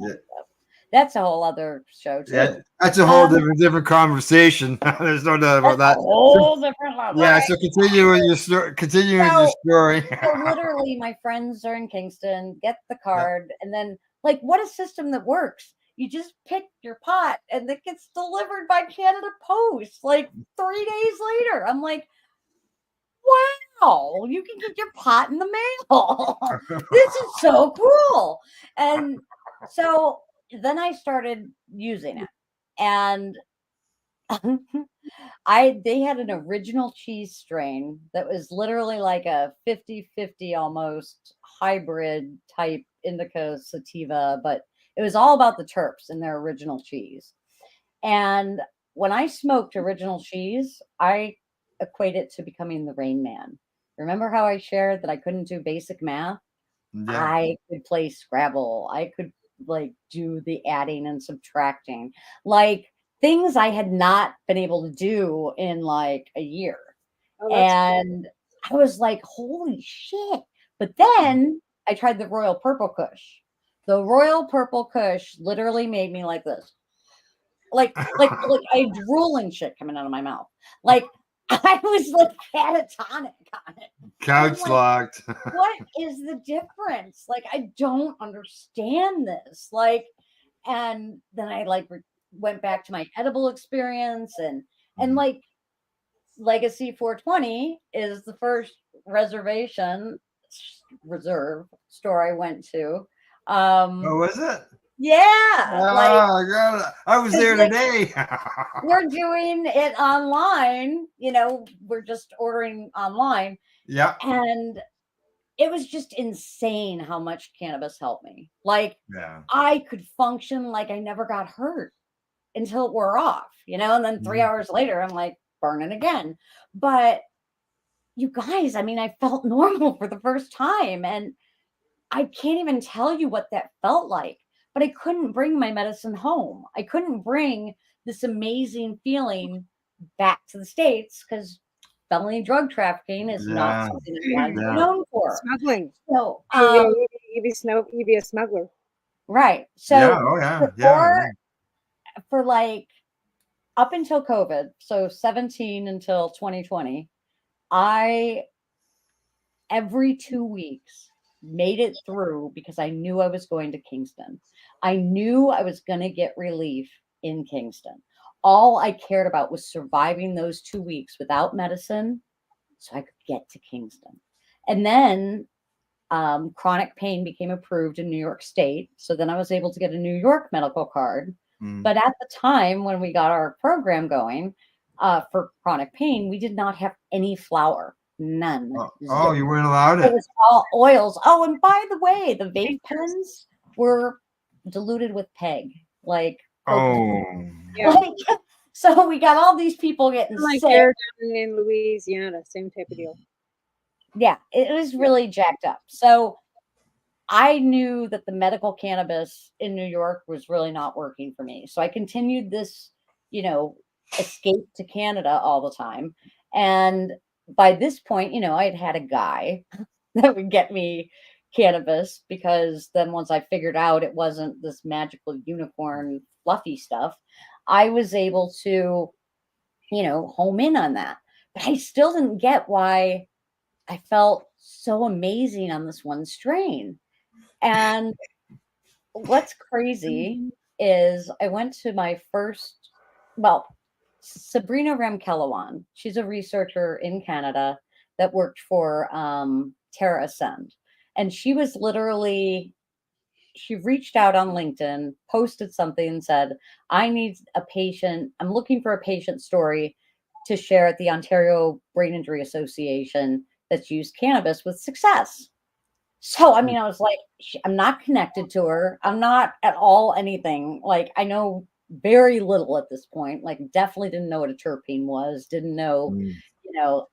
That's a whole other show too. Yeah, that's a whole different conversation. There's no doubt about that. A whole different level. Yeah, so continue with your story. your story. So literally, my friends are in Kingston. Get the card, and then like, what a system that works. You just pick your pot, and it gets delivered by Canada Post like 3 days later. I'm like, wow, you can get your pot in the mail. This is so cool. And so then I started using it, and they had an original cheese strain that was literally like a 50-50 almost hybrid type indica sativa, but it was all about the terps in their original cheese. And when I smoked original cheese, I equate it to becoming the Rain Man. Remember how I shared that I couldn't do basic math? Yeah. I could play Scrabble. I could like do the adding and subtracting, like things I had not been able to do in like a year. And cool. I was like, holy shit. But then I tried the Royal Purple Kush. The Royal Purple Kush literally made me like this. Like I had drool and shit coming out of my mouth. Like I was like catatonic on it. Couch locked. What is the difference? Like, I don't understand this. Like, and then I like went back to my edible experience, and like Legacy 420 is the first reserve store I went to. Oh, was it? Yeah, like Oh, God. I was there today. we're doing it online. We're just ordering online, Yeah. and it was just insane how much cannabis helped me. Like, Yeah. I could function like I never got hurt until it wore off, and then 3 hours later, I'm like burning again. But you guys, I mean, I felt normal for the first time, and I can't even tell you what that felt like. But I couldn't bring my medicine home. I couldn't bring this amazing feeling back to the States because felony drug trafficking is not Yeah. something I wanted to be Yeah. known for. Smuggling. So, you'd be a smuggler. right. Yeah. So Oh, yeah. before, for like up until COVID, so 17 until 2020, I every 2 weeks made it through because I knew I was going to Kingston. I knew I was going to get relief in Kingston. All I cared about was surviving those 2 weeks without medicine so I could get to Kingston. And then chronic pain became approved in New York State. So then I was able to get a New York medical card. But at the time when we got our program going for chronic pain, we did not have any flour. None. Oh, you weren't allowed It it. was all oils. Oh, and by the way, the vape pens were diluted with peg. Like, Oh. Yeah. like, so we got all these people getting Like sick. there down in Louisiana, same type of deal. Yeah, it was really jacked up. So I knew that the medical cannabis in New York was really not working for me. So I continued this, escape to Canada all the time. And by this point, I had had a guy that would get me cannabis because then once I figured out it wasn't this magical unicorn fluffy stuff, I was able to, home in on that. But I still didn't get why I felt so amazing on this one strain. And what's crazy is I went to my first, Sabrina Ramkelawan. She's a researcher in Canada that worked for Terra Ascend. And she was she reached out on LinkedIn, posted something and said, I'm looking for a patient story to share at the Ontario Brain Injury Association that's used cannabis with success. So, I mean, I was like, I'm not connected to her. I'm not at all anything. Like, I know very little at this point. Like, definitely didn't know what a terpene was, didn't know,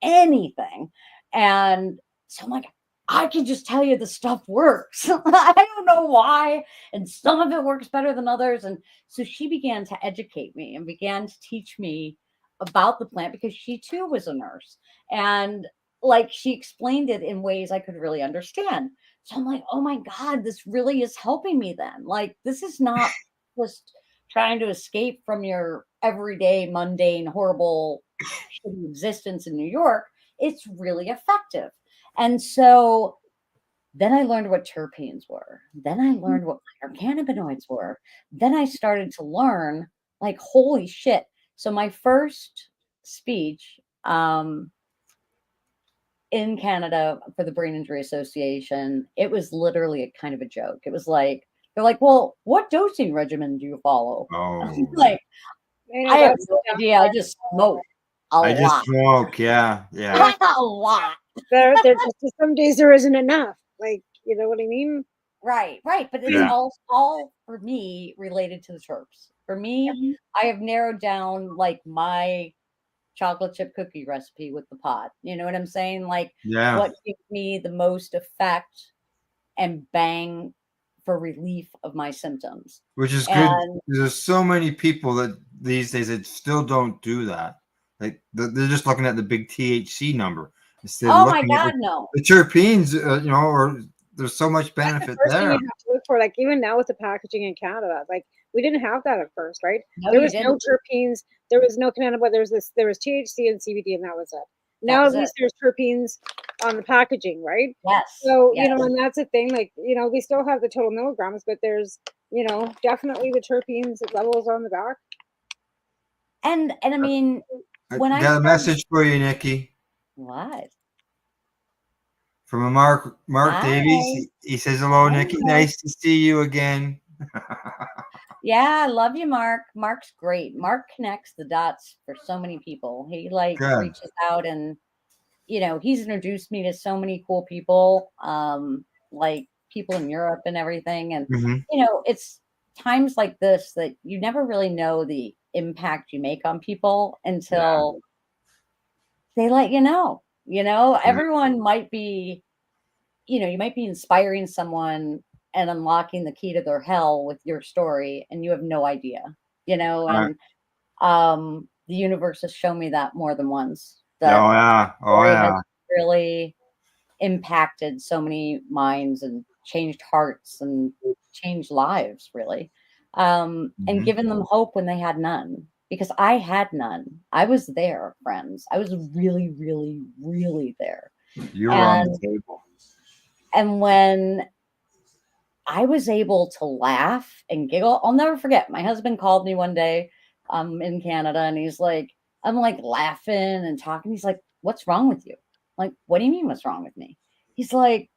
anything. And so I'm like, I can just tell you the stuff works. I don't know why. And some of it works better than others. And so she began to educate me and began to teach me about the plant because she too was a nurse. And like she explained it in ways I could really understand. So I'm like, oh my God, this really is helping me then. Like, this is not just trying to escape from your everyday, mundane, horrible existence in New York. It's really effective. And so then I learned what terpenes were. Then I learned what cannabinoids were. Then I started to learn, like, holy shit. So my first speech, in Canada for the Brain Injury Association, it was literally a kind of a joke. It was like, they're like, well, what dosing regimen do you follow? Oh. Like, I have no idea. I just smoke a lot. I just smoke. Yeah. Yeah. A lot. There just some days there isn't enough. Like, you know what I mean? Right. But it's all for me related to the terps. For me, I have narrowed down like my chocolate chip cookie recipe with the pot. You know what I'm saying? Like, what gives me the most effect and bang for relief of my symptoms. Which is good. There's so many people that these days that still don't do that. Like they're just looking at the big THC number instead of looking at the terpenes. Or there's so much benefit First there. thing you have to look for, like even now with the packaging in Canada, like we didn't have that at first, right? No, there was no terpenes, there was no cannabinoid, there was THC and CBD, and that was it. Now at least there's terpenes on the packaging, right? Yes. So and that's the thing. Like we still have the total milligrams, but there's definitely the terpenes levels on the back. And I mean, when I got a message for you, Nikki. What? From a Mark Hi. Davies. He says hello, Nikki. Nice to see you again. Yeah, I love you, Mark. Mark's great. Mark connects the dots for so many people. He Good. reaches out and he's introduced me to so many cool people, like people in Europe and everything. And it's times like this that you never really know the impact you make on people until they let you know. Everyone might be, you might be inspiring someone and unlocking the key to their hell with your story, and you have no idea, and the universe has shown me that more than once. That has really impacted so many minds and changed hearts and changed lives, really, and given them hope when they had none. Because I had none. I was there, friends. I was really, really, really there. You were on the table. And when I was able to laugh and giggle, I'll never forget. My husband called me one day in Canada, and he's like, I'm like laughing and talking. He's like, what's wrong with you? I'm like, what do you mean what's wrong with me? He's like,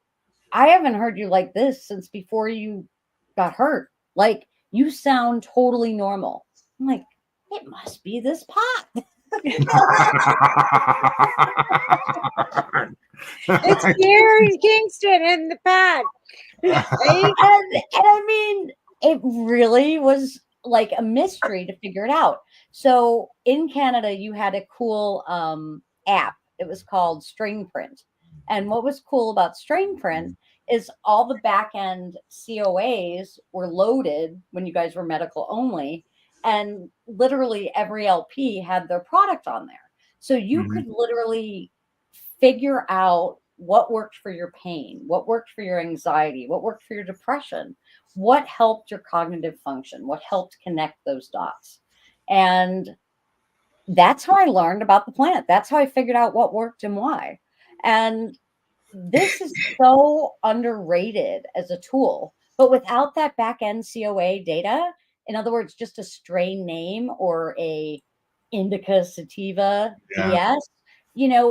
I haven't heard you like this since before you got hurt. Like, you sound totally normal. I'm like, it must be this pot. It's Gary Kingston in the pad. and I mean, it really was like a mystery to figure it out. So in Canada, you had a cool app. It was called Strain Print. And what was cool about Strain Print is all the back end COAs were loaded when you guys were medical only. And literally every LP had their product on there. So you could literally figure out what worked for your pain, what worked for your anxiety, what worked for your depression, what helped your cognitive function, what helped connect those dots. And that's how I learned about the plant. That's how I figured out what worked and why. And this is so underrated as a tool. But without that back end COA data, in other words, just a strain name or a indica sativa BS,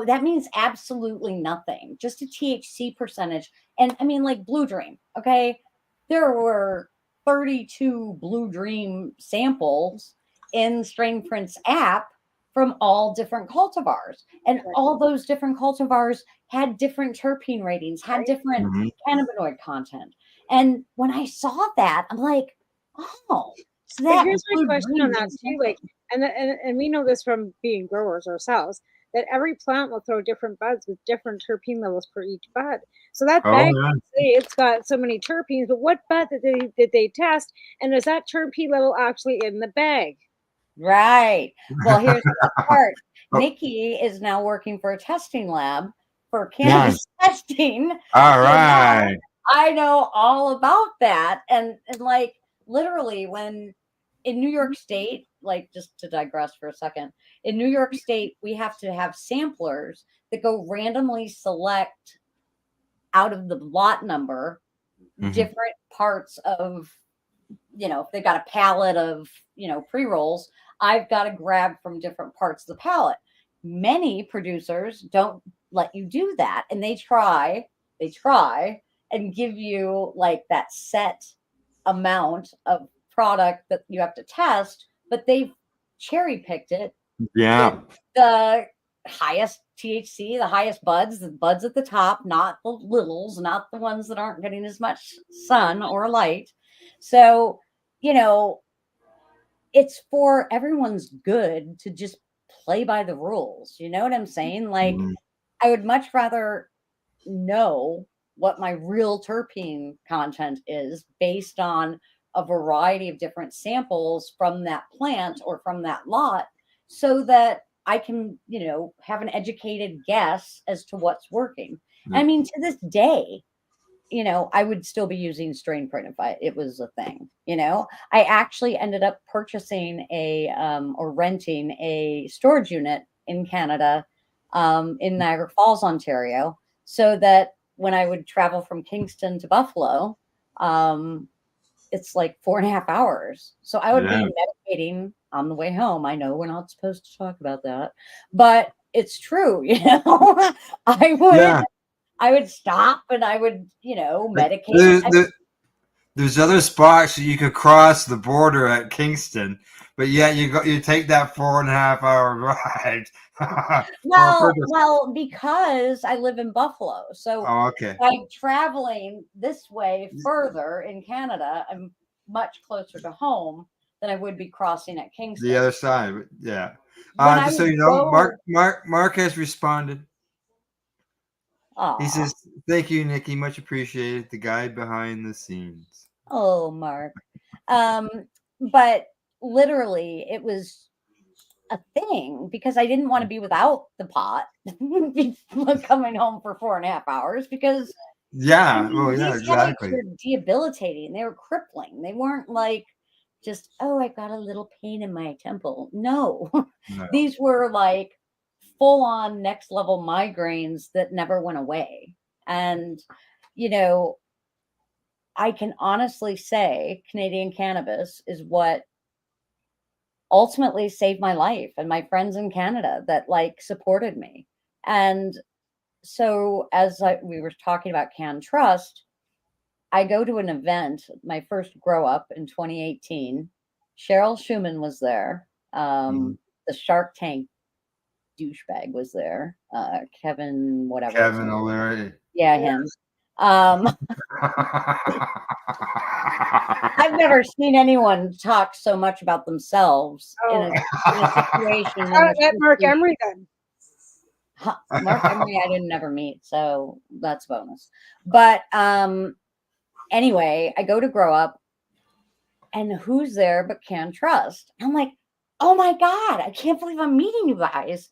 that means absolutely nothing. Just a THC percentage. And I mean, like Blue Dream, okay? There were 32 Blue Dream samples in Strain Print's app from all different cultivars. And all those different cultivars had different terpene ratings, had different cannabinoid content. And when I saw that, I'm like, oh, so that here's my question on that too. Like, and we know this from being growers ourselves, that every plant will throw different buds with different terpene levels for each bud. So that bag, it's got so many terpenes, but what bud did they test? And is that terpene level actually in the bag? Right. Well, here's the part. Nikki is now working for a testing lab for cannabis testing. All right. I know all about that. And like literally when in New York State, like just to digress for a second, in New York State, we have to have samplers that go randomly select out of the lot number different parts of, if they've got a pallet of, pre-rolls, I've got to grab from different parts of the pallet. Many producers don't let you do that. And they try and give you like that set amount of product that you have to test, but they've cherry picked it. Yeah. The highest THC, the highest buds, the buds at the top, not the littles, not the ones that aren't getting as much sun or light. So, it's for everyone's good to just play by the rules. You know what I'm saying? Like, I would much rather know what my real terpene content is based on a variety of different samples from that plant or from that lot so that I can, have an educated guess as to what's working. I mean, to this day, I would still be using Strain Print if it was a thing. I actually ended up purchasing or renting a storage unit in Canada, in Niagara Falls, Ontario, so that when I would travel from Kingston to Buffalo, it's like 4.5 hours. So I would be meditating on the way home. I know we're not supposed to talk about that, but it's true. I would I would stop and I would, medicate. There's other spots you could cross the border at Kingston, but yet you take that 4.5 hour ride. Well, because I live in Buffalo, so Okay. by traveling this way further in Canada, I'm much closer to home than I would be crossing at Kingston. The other side, yeah. When Just so you know, Mark has responded. Aww. He says, "Thank you, Nikki. Much appreciated. The guy behind the scenes." Oh, Mark. But literally, it was a thing because I didn't want to be without the pot coming home for 4.5 hours because these headaches were debilitating. They were crippling. They weren't like just, oh, I got a little pain in my temple. No. These were like full on next level migraines that never went away. And, I can honestly say Canadian cannabis is what ultimately saved my life and my friends in Canada that supported me. And so as we were talking about CanTrust, I go to an event, my first grow up in 2018. Cheryl Schumann was there. The Shark Tank douchebag was there. Kevin O'Leary. Yeah, him. I've never seen anyone talk so much about themselves in a situation. Mark Emery then. Mark Emery, I didn't never meet, so that's a bonus. But anyway, I go to grow up, and who's there but CanTrust? I'm like, oh my God, I can't believe I'm meeting you guys.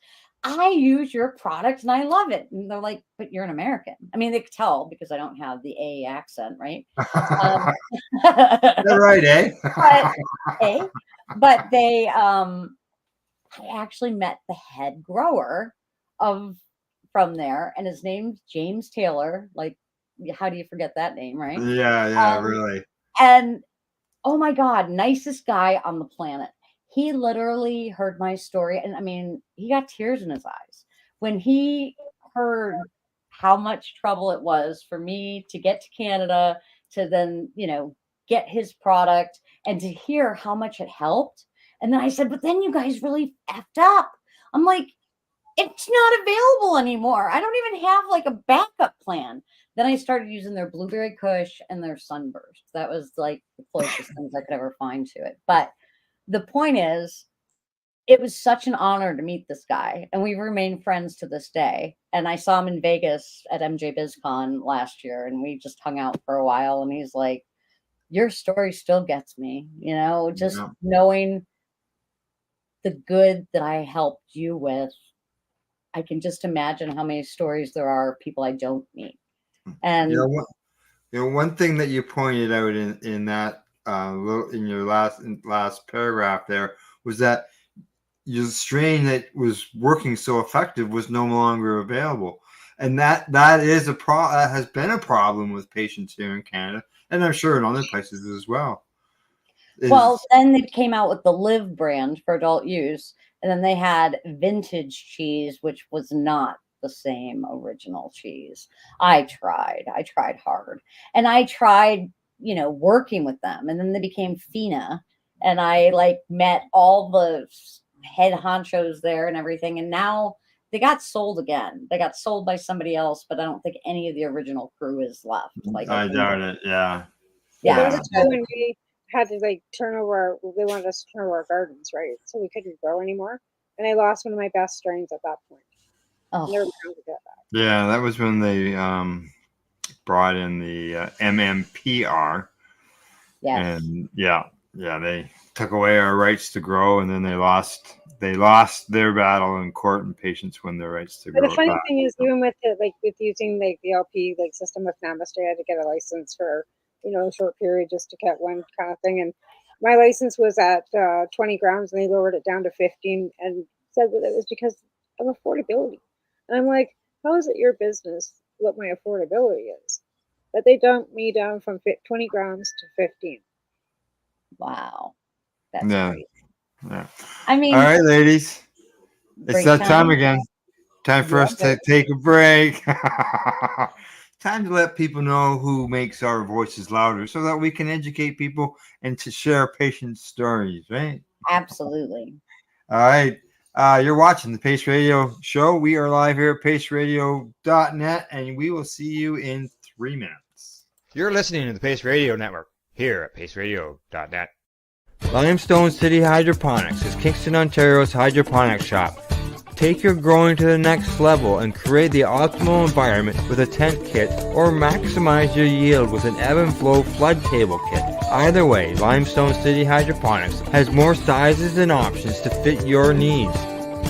I use your product and I love it. And they're like, but you're an American. I mean, they could tell because I don't have the A accent, right? They're right, eh? But they, I actually met the head grower from there, and his name's James Taylor. Like, how do you forget that name, right? Yeah, really. And oh my God, nicest guy on the planet. He literally heard my story, and I mean, he got tears in his eyes when he heard how much trouble it was for me to get to Canada, to then, get his product, and to hear how much it helped. And then I said, but then you guys really effed up. I'm like, it's not available anymore. I don't even have a backup plan. Then I started using their Blueberry Kush and their Sunburst. That was the closest things I could ever find to it. But the point is, it was such an honor to meet this guy, and we remain friends to this day. And I saw him in Vegas at MJ BizCon last year, and we just hung out for a while. And he's like, your story still gets me, just knowing the good that I helped you with. I can just imagine how many stories there are of people I don't meet. And one thing that you pointed out in that in your last paragraph there was that your strain that was working so effective was no longer available, and that is has been a problem with patients here in Canada, and I'm sure in other places as well. Well, then they came out with the Live brand for adult use, and then they had vintage cheese, which was not the same original cheese. I tried hard, and I tried working with them, and then they became FINA, and I met all the head honchos there and everything, and now they got sold again. They got sold by somebody else, but I don't think any of the original crew is left. I doubt it. Yeah. There was a time when we had to turn over. They wanted us to turn over our gardens, right? So we couldn't grow anymore, and I lost one of my best strains at that point. Oh. Never found to get back. Yeah, that was when they brought in the MMPR. Yes. And they took away our rights to grow, and then they lost their battle in court, and patients won their rights to grow. But the funny thing is, even with with using the LP system with Namaste, I had to get a license for a short period just to get one kind of thing. And my license was at 20 grams, and they lowered it down to 15, and said that it was because of affordability. And I'm like, how is it your business what my affordability is? But they dumped me down from 20 grams to 15. Wow. That's great. Yeah. I mean, all right, ladies. It's that time again. Time for us to take a break. Time to let people know who makes our voices louder so that we can educate people and to share patient stories, right? Absolutely. All right. You're watching the Pace Radio Show. We are live here at paceradio.net, and we will see you in 3 minutes. You're listening to the Pace Radio Network here at paceradio.net. Limestone City Hydroponics is Kingston, Ontario's hydroponics shop. Take your growing to the next level and create the optimal environment with a tent kit or maximize your yield with an ebb and flow flood table kit. Either way, Limestone City Hydroponics has more sizes and options to fit your needs.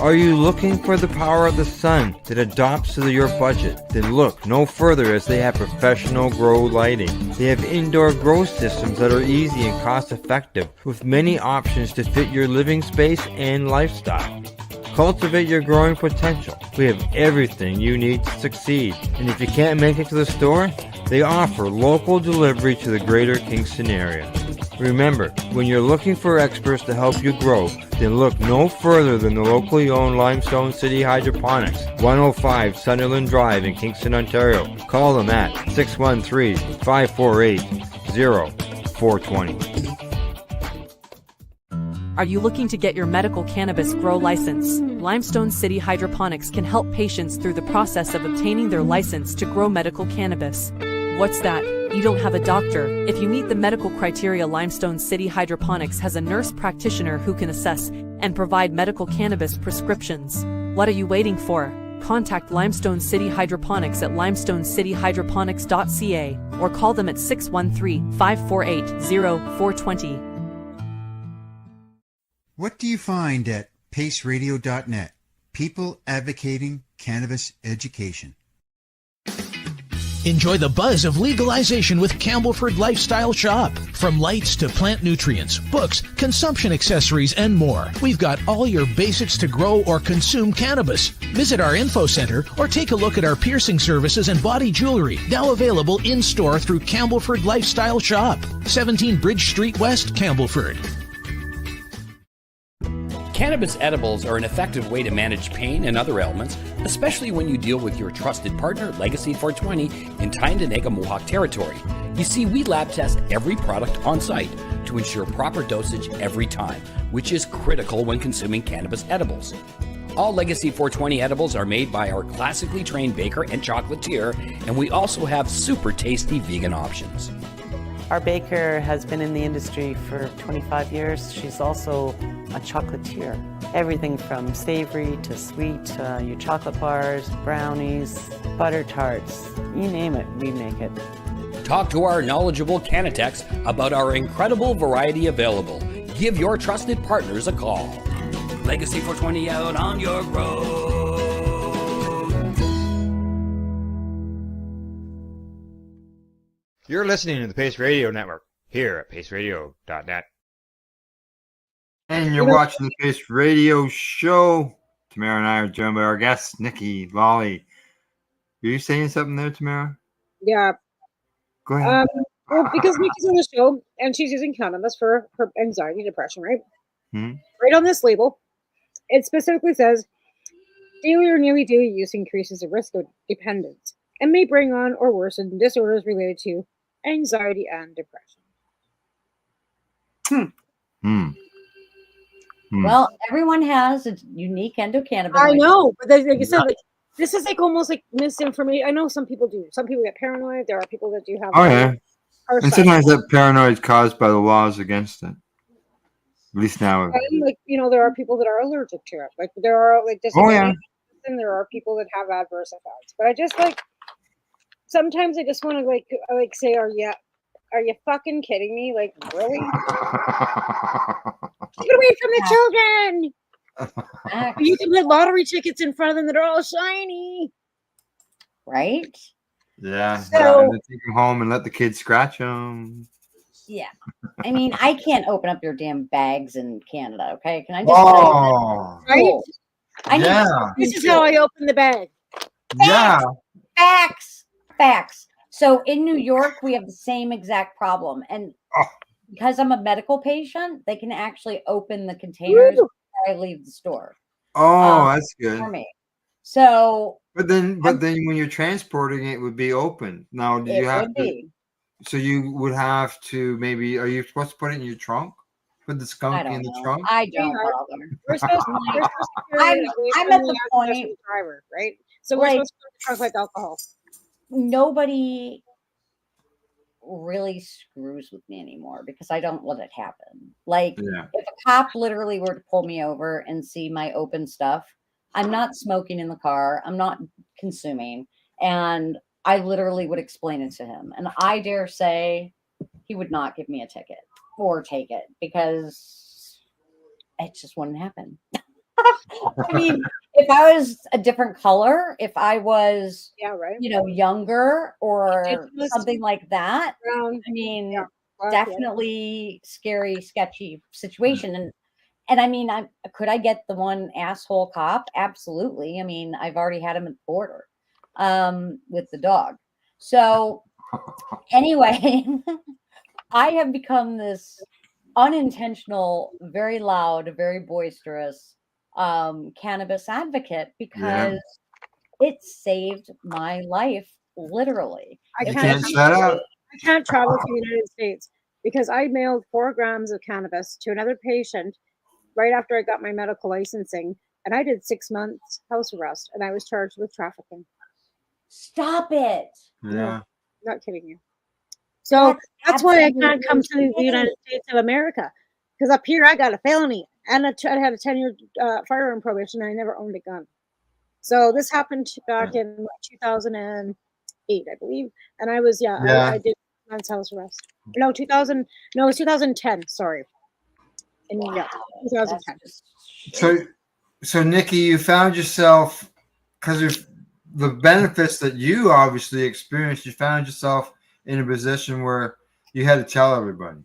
Are you looking for the power of the sun that adapts to your budget? Then look no further, as they have professional grow lighting. They have indoor grow systems that are easy and cost effective with many options to fit your living space and lifestyle. Cultivate your growing potential. We have everything you need to succeed. And if you can't make it to the store, they offer local delivery to the greater Kingston area. Remember, when you're looking for experts to help you grow, then look no further than the locally owned Limestone City Hydroponics, 105 Sunderland Drive in Kingston, Ontario. Call them at 613-548-0420. Are you looking to get your medical cannabis grow license? Limestone City Hydroponics can help patients through the process of obtaining their license to grow medical cannabis. What's that? You don't have a doctor. If you meet the medical criteria, Limestone City Hydroponics has a nurse practitioner who can assess and provide medical cannabis prescriptions. What are you waiting for? Contact Limestone City Hydroponics at limestonecityhydroponics.ca or call them at 613-548-0420. What do you find at paceradio.net? People advocating cannabis education. Enjoy the buzz of legalization with Campbellford Lifestyle Shop. From lights to plant nutrients, books, consumption accessories, and more, we've got all your basics to grow or consume cannabis. Visit our info center or take a look at our piercing services and body jewelry, now available in-store through Campbellford Lifestyle Shop, 17 Bridge Street West, Campbellford. Cannabis edibles are an effective way to manage pain and other ailments, especially when you deal with your trusted partner, Legacy 420, in Tyendinaga Mohawk territory. You see, we lab test every product on site to ensure proper dosage every time, which is critical when consuming cannabis edibles. All Legacy 420 edibles are made by our classically trained baker and chocolatier, and we also have super tasty vegan options. Our baker has been in the industry for 25 years. She's also a chocolatier. Everything from savory to sweet, your chocolate bars, brownies, butter tarts, you name it, we make it. Talk to our knowledgeable Cannatex about our incredible variety available. Give your trusted partners a call. Legacy 420 out on your road. You're listening to the Pace Radio Network here at paceradio.net. And you're watching the Pace Radio Show. Tamara and I are joined by our guest, Nikki Lawley. Were you saying something there, Tamara? Yeah. Go ahead. Well, because Nikki's on the show and she's using cannabis for her anxiety, depression, right? Right on this label, it specifically says daily or nearly daily use increases the risk of dependence and may bring on or worsen disorders related to anxiety and depression. Well, everyone has a unique endocannabinoid. I know, but like you said, like, this is like almost like misinformation. I know some people do. Some people get paranoid. There are people that do have. Oh, yeah. And sometimes that paranoid is caused by the laws against it. At least now. And, like, you know, there are people that are allergic to it. Like, there are, like, and there are people that have adverse effects. But I just, like, sometimes I just want to, like say, are you fucking kidding me? Like, really? Get away from the children! You can put lottery tickets in front of them that are all shiny. Right? Yeah. So, and then take them home and let the kids scratch them. Yeah. I mean, I can't open up your damn bags in Canada, okay? Can I just right? I need this is how I open the bag. Facts. So in New York, we have the same exact problem. And because I'm a medical patient, they can actually open the containers before I leave the store. Oh, that's good. For me. So, but then when you're transporting it, would be open. Now, do you it have would to? be. So you would have to maybe. Are you supposed to put it in your trunk? Put the I skunk in don't the know. trunk? I We don't are. bother. We're supposed to carry it away I'm from at the the access of point, the driver, right? So we're like, supposed to put the trunk like alcohol. nobody really screws with me anymore because I don't let it happen. Like, Yeah. if a cop literally were to pull me over and see my open stuff, I'm not smoking in the car, I'm not consuming, and I literally would explain it to him. And I dare say he would not give me a ticket or take it because it just wouldn't happen. I mean, if I was a different color, if I was, Yeah, right. younger or Indigenous, something like that, brown, I mean, yeah, black, yeah. definitely scary, sketchy situation. And I mean, could I get the one asshole cop? Absolutely. I mean, I've already had him at the border with the dog. So anyway, I have become this unintentional, very loud, very boisterous cannabis advocate because it saved my life literally. I If can't it- shut up. I can't travel to the United States because I mailed 4 grams of cannabis to another patient right after I got my medical licensing, and I did 6 months house arrest, and I was charged with trafficking. Stop it. Yeah. Not kidding you. So that's why I can't absolutely come to the United insane. States of America, because up here I got a felony and I had a 10-year firearm prohibition, and I never owned a gun. So this happened back in 2008, I believe, and I was I did months house arrest. No, 2000. No, it was 2010. Sorry. In 2010. So Nikki, you found yourself, because of the benefits that you obviously experienced, you found yourself in a position where you had to tell everybody.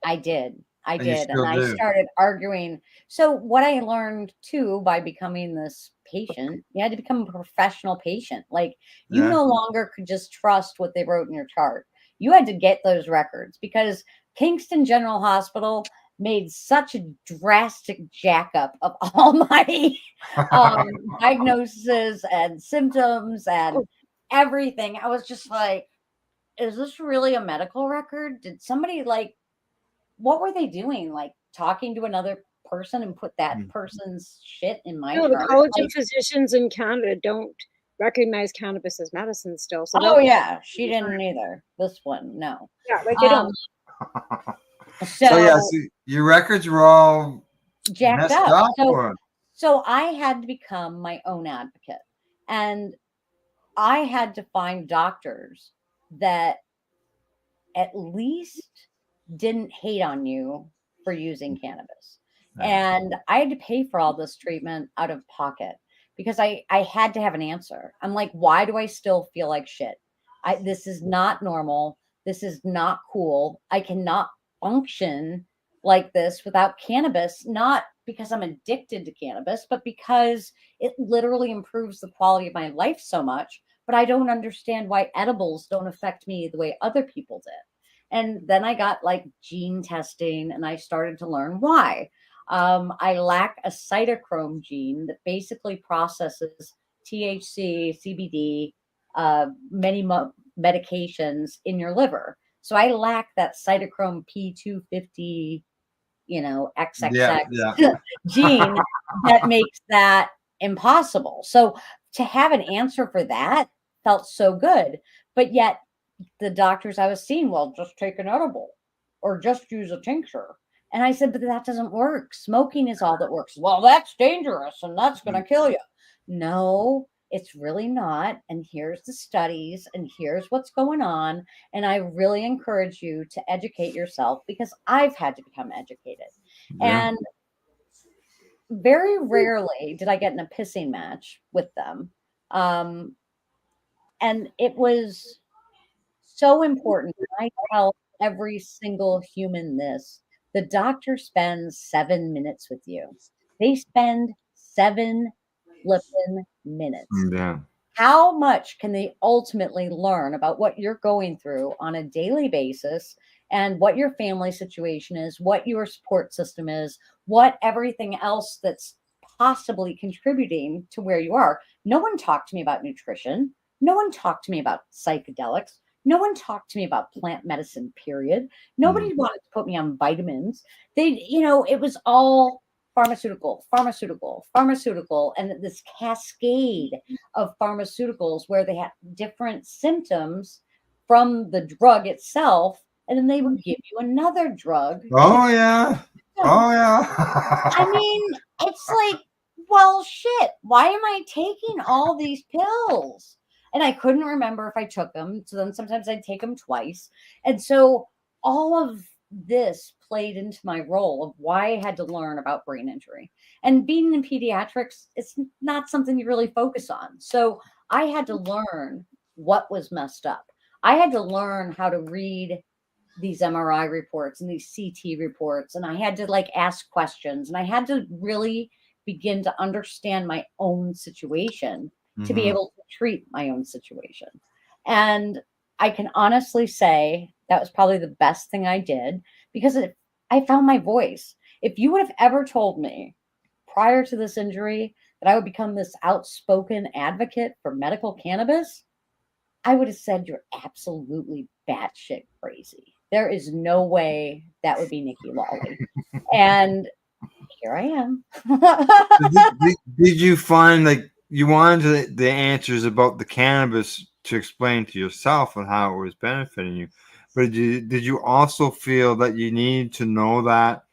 I did. And you still And I do. started arguing. So what I learned too by becoming this patient, you had to become a professional patient. Like, you Yeah. no longer could just trust what they wrote in your chart. You had to get those records because Kingston General Hospital made such a drastic jackup of all my diagnoses and symptoms and everything. I was just like, is this really a medical record? Did somebody what were they doing? Like, talking to another person and put that person's shit in my No, the chart? College of Physicians in Canada don't recognize cannabis as medicine still. So Oh yeah, she didn't either. This one, no. Yeah, like they don't. So your records were all jacked messed up. or? So I had to become my own advocate, and I had to find doctors that at least didn't hate on you for using cannabis. And I had to pay for all this treatment out of pocket because I had to have an answer. I'm like, why do I still feel like shit? This is not normal. This is not cool. I cannot function like this without cannabis, not because I'm addicted to cannabis, but because it literally improves the quality of my life so much. But I don't understand why edibles don't affect me the way other people did. And then I got gene testing and I started to learn why. I lack a cytochrome gene that basically processes THC, CBD, many medications in your liver. So I lack that cytochrome P250, XXX gene that makes that impossible. So to have an answer for that felt so good. But yet the doctors I was seeing, well, just take an edible or just use a tincture. And I said, but that doesn't work. Smoking is all that works. Well, that's dangerous and that's going to kill you. No, it's really not. And here's the studies and here's what's going on. And I really encourage you to educate yourself because I've had to become educated. Yeah. And very rarely did I get in a pissing match with them. And it was so important. I tell every single human this. The doctor spends 7 minutes with you. They spend 7 flipping minutes. Yeah. How much can they ultimately learn about what you're going through on a daily basis and what your family situation is, what your support system is, what everything else that's possibly contributing to where you are. No one talked to me about nutrition. No one talked to me about psychedelics. No one talked to me about plant medicine, period. Nobody wanted to put me on vitamins. It was all pharmaceutical, and this cascade of pharmaceuticals where they had different symptoms from the drug itself, and then they would give you another drug. Oh yeah. Oh yeah. I mean, it's like, well, shit, why am I taking all these pills? And I couldn't remember if I took them. So then sometimes I'd take them twice. And so all of this played into my role of why I had to learn about brain injury. And being in pediatrics, it's not something you really focus on. So I had to learn what was messed up. I had to learn how to read these MRI reports and these CT reports. And I had to ask questions, and I had to really begin to understand my own situation to be able to treat my own situation. And I can honestly say that was probably the best thing I did, because I found my voice. If you would have ever told me prior to this injury that I would become this outspoken advocate for medical cannabis, I would have said you're absolutely batshit crazy. There is no way that would be Nikki Lawley. And here I am. Did you find you wanted the answers about the cannabis to explain to yourself and how it was benefiting you, but did you also feel that you needed to know that,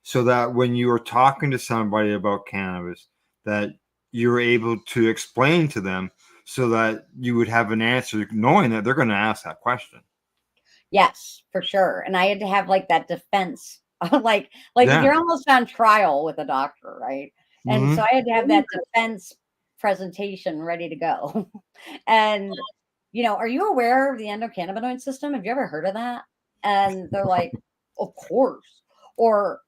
so that when you were talking to somebody about cannabis, that you were able to explain to them so that you would have an answer, knowing that they're going to ask that question? Yes, for sure. And I had to have that defense, you're almost on trial with a doctor, right? And so I had to have that defense presentation ready to go. And, are you aware of the endocannabinoid system? Have you ever heard of that? And they're like, of course, or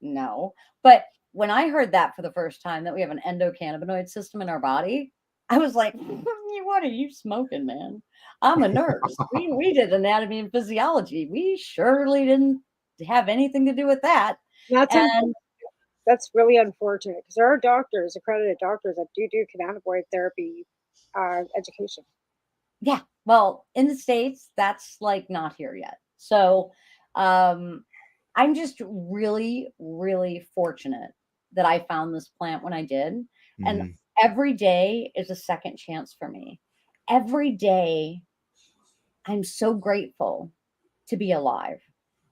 no. But when I heard that for the first time, that we have an endocannabinoid system in our body, I was like, what are you smoking, man? I'm a nurse. we did anatomy and physiology. We surely didn't have anything to do with that. That's really unfortunate, because there are doctors, accredited doctors, that do cannabinoid therapy education. Yeah. Well, in the States, that's not here yet. So I'm just really, really fortunate that I found this plant when I did. And every day is a second chance for me. Every day, I'm so grateful to be alive.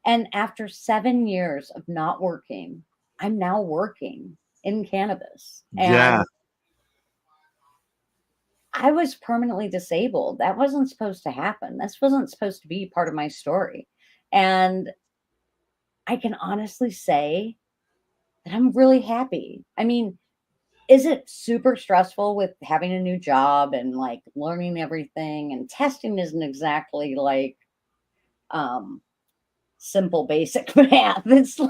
And after 7 years of not working, I'm now working in cannabis. And I was permanently disabled. That wasn't supposed to happen. This wasn't supposed to be part of my story. And I can honestly say that I'm really happy. I mean, is it super stressful with having a new job and learning everything? And testing isn't exactly simple basic math. It's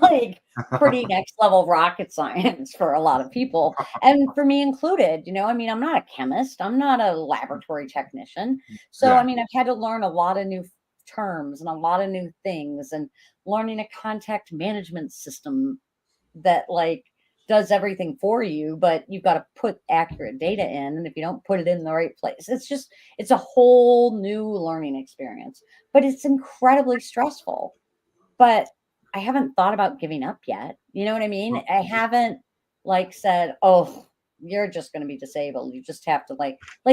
pretty next level rocket science for a lot of people, and for me included. I'm not a chemist, I'm not a laboratory technician, so I've had to learn a lot of new terms and a lot of new things, and learning a contact management system that does everything for you, but you've got to put accurate data in, and if you don't put it in the right place, it's a whole new learning experience. But it's incredibly stressful. But I haven't thought about giving up yet. You know what I mean? I haven't said, oh, you're just going to be disabled. You just have to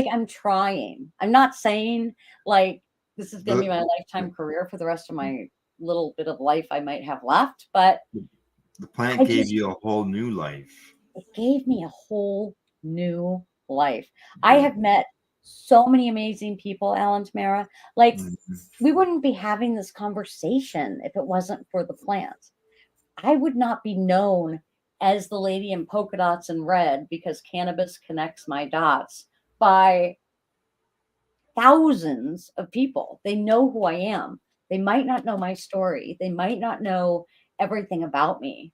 I'm trying. I'm not saying this is going to be my lifetime career for the rest of my little bit of life I might have left. But the plant gave you a whole new life. It gave me a whole new life. I have met so many amazing people, Alan, Tamara. We wouldn't be having this conversation if it wasn't for the plant. I would not be known as the lady in polka dots and red because cannabis connects my dots by thousands of people. They know who I am. They might not know my story. They might not know everything about me,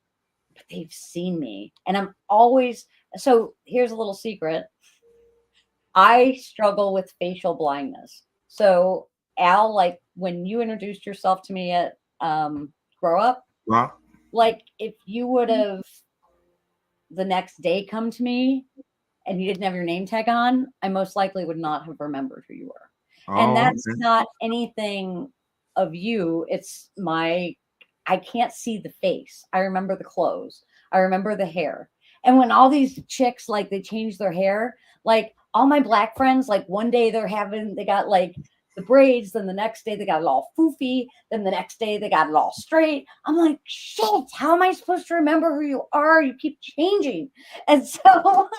but they've seen me. And I'm always, so here's a little secret. I struggle with facial blindness. So Al, when you introduced yourself to me at Grow Up, if you would have the next day come to me and you didn't have your name tag on, I most likely would not have remembered who you were. And that's not anything of you. It's I can't see the face. I remember the clothes. I remember the hair. And when all these chicks, like, they change their hair, like all my Black friends, like one day they got like the braids, then the next day they got it all foofy, then the next day they got it all straight. I'm like, shit, how am I supposed to remember who you are? You keep changing. And so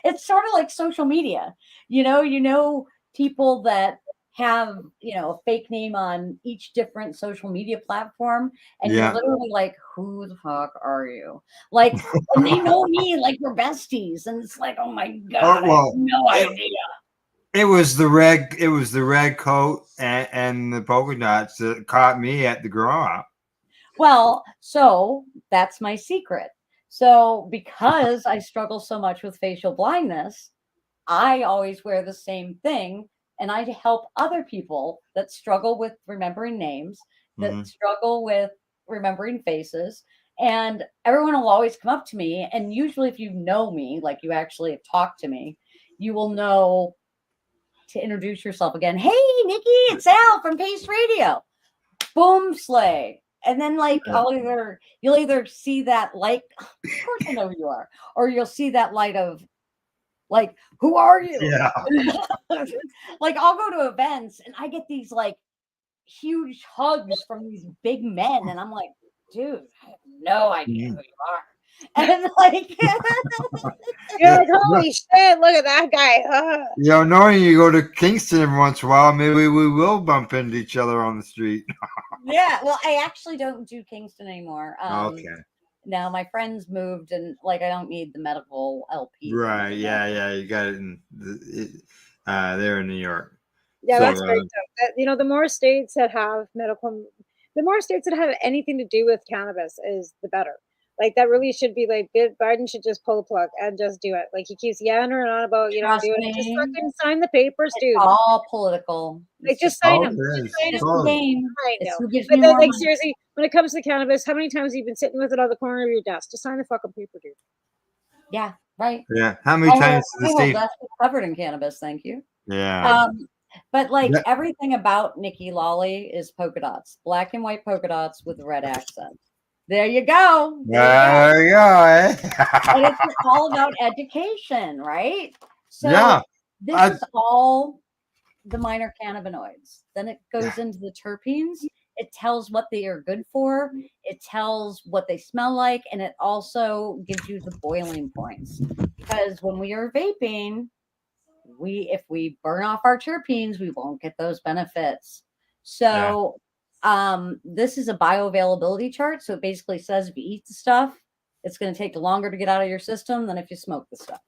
it's sort of like social media. You know, people that have, a fake name on each different social media platform, and you're literally like, who the fuck are you? Like, and they know me like we're besties, and it's like, oh my God, I have no idea. It was the red coat and the polka dots that caught me at the grow up. Well, so that's my secret. So because I struggle so much with facial blindness, I always wear the same thing, and I help other people that struggle with remembering names, that struggle with remembering faces. And everyone will always come up to me. And usually if you know me, like you actually have talked to me, you will know to introduce yourself again. Hey, Nikki, it's Al from Pace Radio. Boom, slay. And then like you'll either see that light, of course I know who you are, or you'll see that light of like, who are you? Yeah. Like I'll go to events and I get these like huge hugs from these big men, and I'm like, dude, I have no idea who you are. And then like you're like, holy shit, look at that guy. Knowing you go to Kingston every once in a while, maybe we will bump into each other on the street. Yeah, well, I actually don't do Kingston anymore. Okay. No, my friends moved, and like I don't need the medical LP. Right. Yeah. You got it in there in New York. Yeah, that's great though. The more states that have the more states that have anything to do with cannabis is the better. Like that really should be like Biden should just pull the plug and just do it. Like he keeps yammering on about doing it. Just fucking sign the papers, dude. It's all political. Like just sign them. It's the game. I know. But then, like seriously, when it comes to cannabis, how many times have you been sitting with it on the corner of your desk? Just sign the fucking paper, dude. Yeah, right. Yeah. How many times the state covered in cannabis? Thank you. Yeah. But like everything about Nikki Lawley is polka dots, black and white polka dots with red accent. There you go. There you go. And it's all about education, right? So this is all the minor cannabinoids. Then it goes into the terpenes. It tells what they are good for. It tells what they smell like. And it also gives you the boiling points. Because when we are vaping, if we burn off our terpenes, we won't get those benefits. So this is a bioavailability chart. So it basically says if you eat the stuff, it's going to take longer to get out of your system than if you smoke the stuff.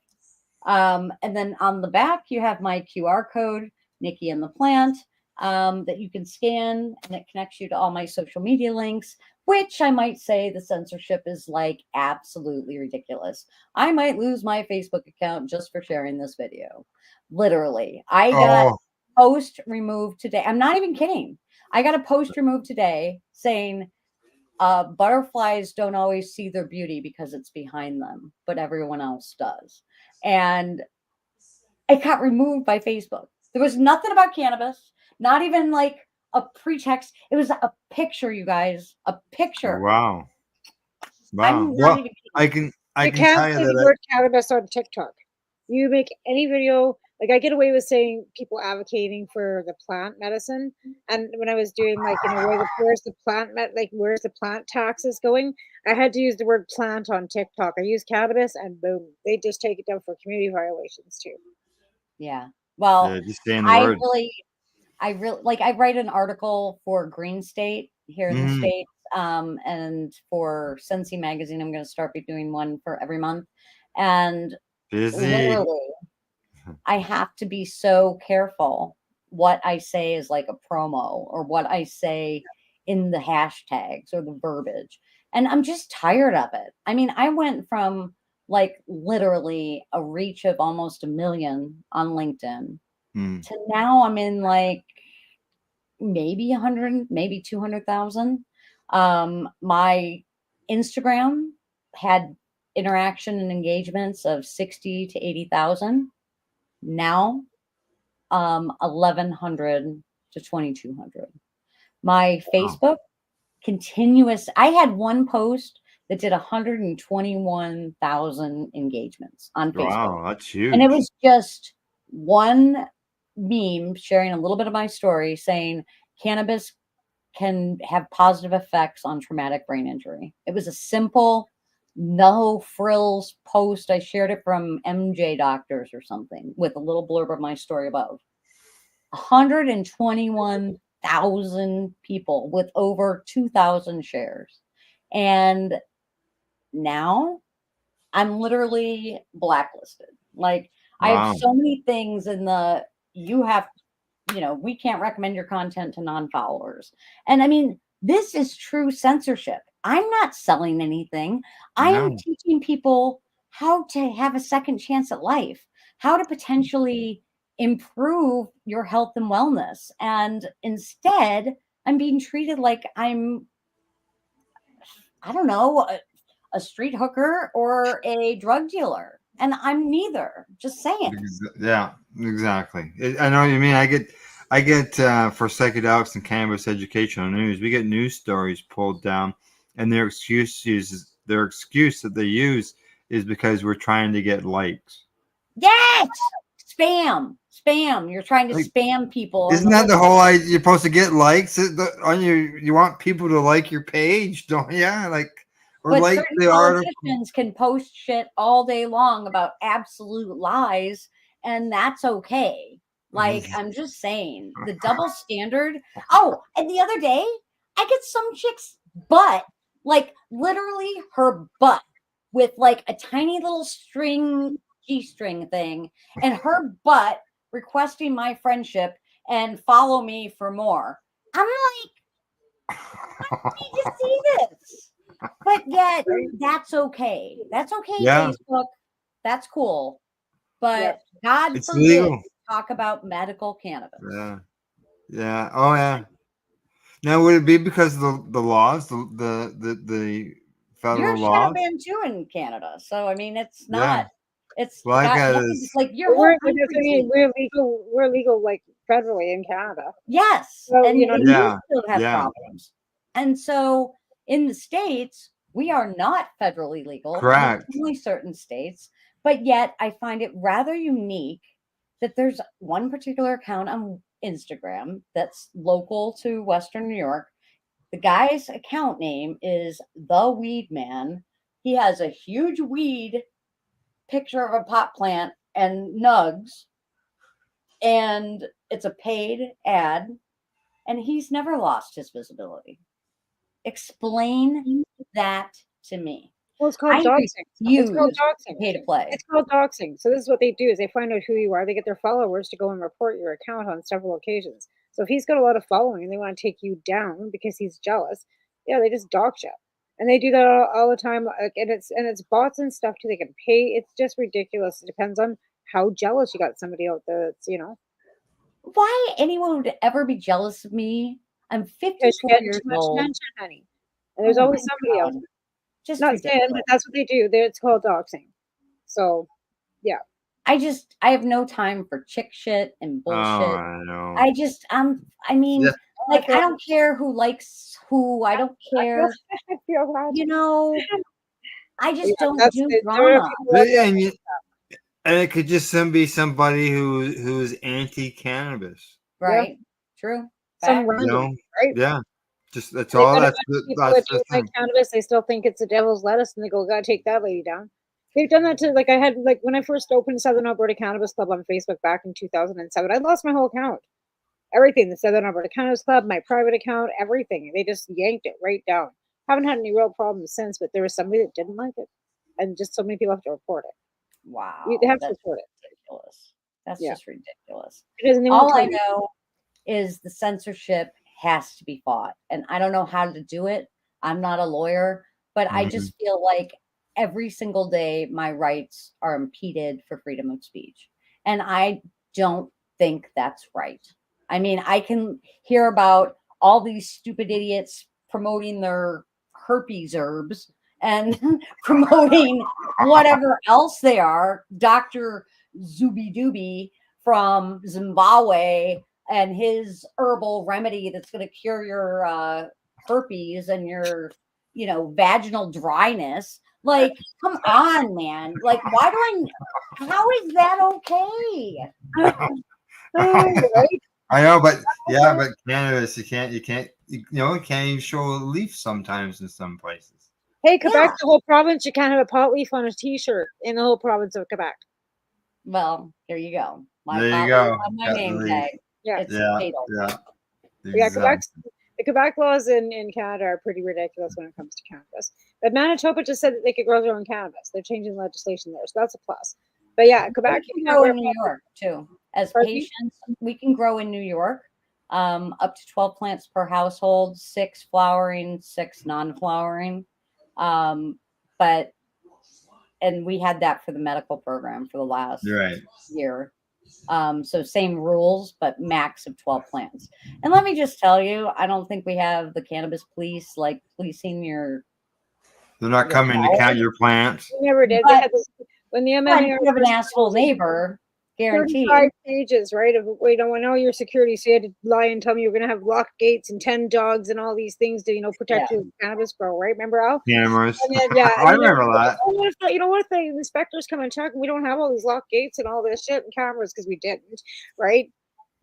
And then on the back, you have my QR code, Nikki and the Plant, that you can scan, and it connects you to all my social media links, which I might say the censorship is like absolutely ridiculous. I might lose my Facebook account just for sharing this video. Literally. I got post removed today. I'm not even kidding. I got a post removed today saying butterflies don't always see their beauty because it's behind them, but everyone else does. And it got removed by Facebook. There was nothing about cannabis, not even like a pretext. It was a picture, you guys, a picture. Wow. Well, I can you tell can't you say the word cannabis on TikTok. You make any video, like I get away with saying people advocating for the plant medicine. And when I was doing like, where's the plant taxes going? I had to use the word plant on TikTok. I used cannabis and boom, they just take it down for community violations too. Yeah. Well, just saying the I word. really like I write an article for Green State here in the States. And for Sensi magazine, I'm going to start doing one for every month. And literally, I have to be so careful what I say is like a promo or what I say in the hashtags or the verbiage. And I'm just tired of it. I mean, I went from like literally a reach of almost 1 million on LinkedIn to now I'm in like maybe 100, maybe 200,000. My Instagram interaction and engagements of 60 to 80,000. Now, 1,100 to 2,200. My Facebook continuous. I had one post that did 121,000 engagements on Facebook. Wow, that's huge. And it was just one meme sharing a little bit of my story saying cannabis can have positive effects on traumatic brain injury. It was a simple, no frills post. I shared it from MJ Doctors or something with a little blurb of my story above. 121,000 people with over 2,000 shares. And now I'm literally blacklisted. Like, I have so many things in the, we can't recommend your content to non-followers. And I mean, this is true censorship. I'm not selling anything. I am teaching people how to have a second chance at life, how to potentially improve your health and wellness. And instead, I'm being treated like I'm, I don't know, a street hooker or a drug dealer. And I'm neither. Just saying. Yeah, exactly. I know what you mean. I get for psychedelics and cannabis educational news, we get news stories pulled down, and their excuse that they use is because we're trying to get likes. Yes, spam. You're trying to spam people. Isn't that the whole idea? You're supposed to get likes on you want people to like your page, don't you? Or but like certain the article. Politicians can post shit all day long about absolute lies, and that's okay. Like, I'm just saying, the double standard. Oh, and the other day, I get some chick's butt, like literally her butt, with like a tiny little G-string thing, and her butt requesting my friendship and follow me for more. I'm like, I need to see this. But yet, that's okay. That's okay, Facebook. That's cool. But God it's forbid, legal. Talk about medical cannabis. Yeah. Oh, yeah. Now, would it be because of the laws, the federal You're laws? shadow banned too in Canada, so I mean, it's not. Yeah. It's Well, like your whole we're legal. We're legal like federally in Canada. Yes, so, and you still have Yeah. problems. And so in the States, we are not federally legal. Correct. In only certain states, but yet I find it rather unique that there's one particular account on Instagram that's local to Western New York. The guy's account name is The Weed Man. He has a huge weed picture of a pot plant and nugs, and it's a paid ad, and he's never lost his visibility. Explain that to me. Well, it's called doxing. It's called doxing. Pay to play. It's called doxing. So this is what they do: is they find out who you are. They get their followers to go and report your account on several occasions. So if he's got a lot of following and they want to take you down because he's jealous, they just dox you, and they do that all the time. And it's bots and stuff too. They can pay. It's just ridiculous. It depends on how jealous you got somebody out there. That's Why anyone would ever be jealous of me? I'm 54 years old. Mention, honey. And there's always somebody else. Just not saying, but that's what they do. It's called doxing. So, yeah. I have no time for chick shit and bullshit. Oh, I know. I don't care who likes who. I don't care. I feel bad. I just don't do drama. And it could just be somebody who's anti-cannabis. Right. True. Right? Yeah. Just that's all. That's the thing. Cannabis, they still think it's the devil's lettuce, and they go, "Gotta take that lady down." They've done that to I had when I first opened Southern Alberta Cannabis Club on Facebook back in 2007. I lost my whole account, everything. The Southern Alberta Cannabis Club, my private account, everything. They just yanked it right down. Haven't had any real problems since, but there was somebody that didn't like it, and just so many people have to report it. Wow, they have to report it. Ridiculous. That's just ridiculous. All I know is the censorship has to be fought, and I don't know how to do it. I'm not a lawyer, but I just feel like every single day my rights are impeded for freedom of speech, and I don't think that's right. I mean, I can hear about all these stupid idiots promoting their herpes herbs and promoting whatever else they are. Dr. Zuby Dooby from Zimbabwe and his herbal remedy that's going to cure your herpes and your, vaginal dryness. Like, come on, man. Like, how is that okay? Right? I know, but cannabis, you can't even show a leaf sometimes in some places. Hey, Quebec, the whole province, you can't have a pot leaf on a t-shirt in the whole province of Quebec. Well, here you go. There you go. On my name tag. Yeah. It's fatal. Yeah. Yeah, the Quebec laws in Canada are pretty ridiculous when it comes to cannabis. But Manitoba just said that they could grow their own cannabis. They're changing legislation there, so that's a plus. But yeah, Quebec, we can grow in New York too. As patients, we can grow in New York, up to 12 plants per household, 6 flowering, 6 non-flowering. And we had that for the medical program for the last year. So same rules, but max of 12 plants. And let me just tell you, I don't think we have the cannabis police like policing your. They're not coming to count your plants. We never did. When the MMAR, you have an asshole neighbor, guaranteed. 35 pages, right? Of we don't want all your security, so you had to lie and tell me you're going to have locked gates and 10 dogs and all these things to protect your cannabis grow, right? Remember, Al? Cameras. Yeah, I remember that. What if the inspectors come and check and we don't have all these locked gates and all this shit and cameras because we didn't, right?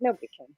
Nobody can.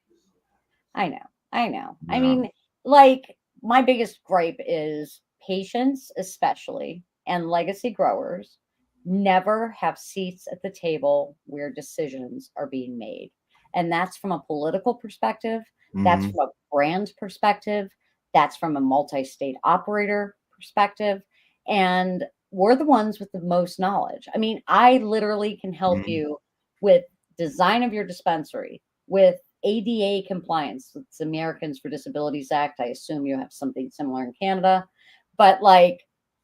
I know. Yeah. I mean, like, my biggest gripe is patients, especially, and legacy growers never have seats at the table where decisions are being made. And that's from a political perspective. That's from a brand perspective. That's from a multi-state operator perspective. And we're the ones with the most knowledge. I mean, I literally can help you with design of your dispensary, with ADA compliance. It's the Americans for Disabilities Act. I assume you have something similar in Canada. But like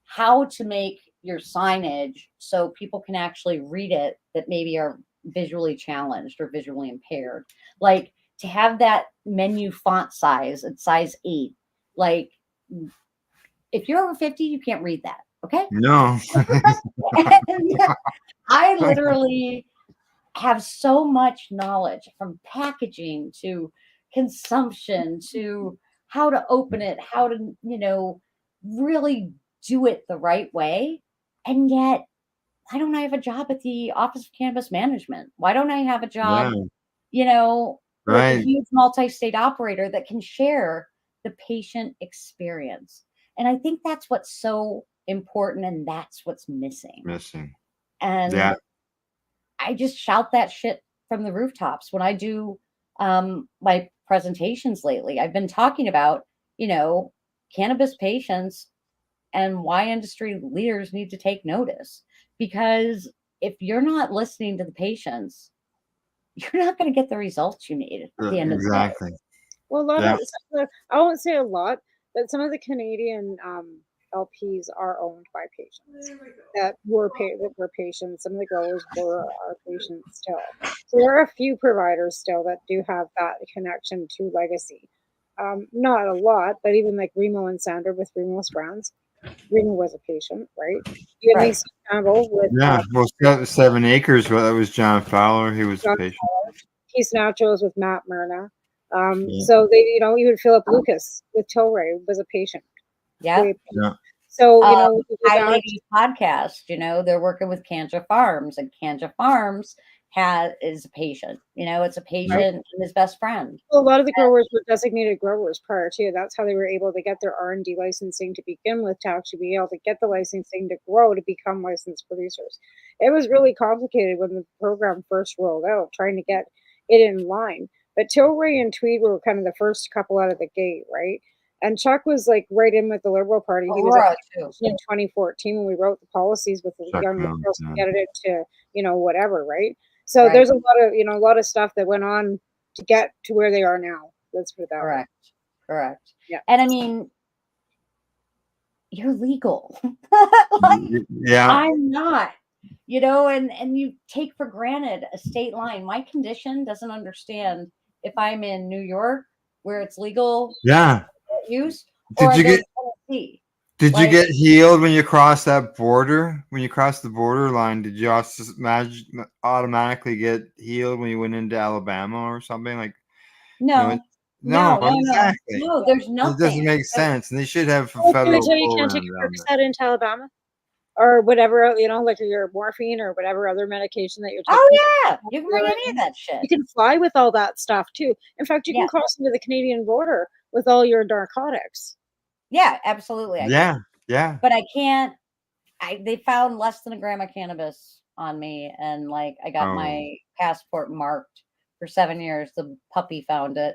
how to make your signage so people can actually read it that maybe are visually challenged or visually impaired. Like to have that menu font size at size 8. Like if you're over 50, you can't read that. Okay? No. I literally have so much knowledge from packaging to consumption to how to open it, how to, really do it the right way. And yet, why don't I have a job at the Office of Cannabis Management? Why don't I have a job, with a huge multi-state operator that can share the patient experience? And I think that's what's so important, and that's what's missing. And I just shout that shit from the rooftops when I do my presentations lately. I've been talking about, cannabis patients and why industry leaders need to take notice. Because if you're not listening to the patients, you're not going to get the results you need at the end of the day. Well, a lot of, I won't say a lot, but some of the Canadian LPs are owned by patients that were patients. Some of the growers are patients still. So there are a few providers still that do have that connection to legacy. Not a lot, but even like Remo and Sander with Remo's Brands. Remo was a patient, right? You have Lisa Campbell with 7 Acres. Well, that was John Fowler. He was a patient. Peace Nachos with Matt Myrna. So they, even Philip Lucas with Tilray was a patient. Yeah. So, High Ladies podcast, they're working with Kanja Farms, and Kanja Farms is a patient. It's a patient and his best friend. Well, a lot of the growers were designated growers prior to. That's how they were able to get their R&D licensing to begin with, to actually be able to get the licensing to grow, to become licensed producers. It was really complicated when the program first rolled out, trying to get it in line. But Tilray and Tweed were kind of the first couple out of the gate, right? And Chuck was like right in with the Liberal Party. He was in 2014 when we wrote the policies with the young girls to get it into, whatever, right? So there's a lot of stuff that went on to get to where they are now. Let's put it that way. Correct. Yeah. And I mean, you're legal. I'm not. And you take for granted a state line. My condition doesn't understand if I'm in New York where it's legal use, or Did you get? Tennessee. Did you Like, get healed when you crossed that border? When you crossed the borderline, did you also automatically get healed when you went into Alabama or something? Like, no, no, no. exactly. No, there's It doesn't nothing. make sense, and they should have Oh, can I federal tell you can't take programs a on that. Percocet into Alabama? Or whatever, like your morphine or whatever other medication that you're taking. Oh yeah, you can bring any of that shit. You can fly with all that stuff too. In fact, you Yeah. can cross into the Canadian border with all your narcotics. Yeah, absolutely. Yeah, yeah. But I can't. They found less than a gram of cannabis on me, and like I got my passport marked for 7 years. The puppy found it.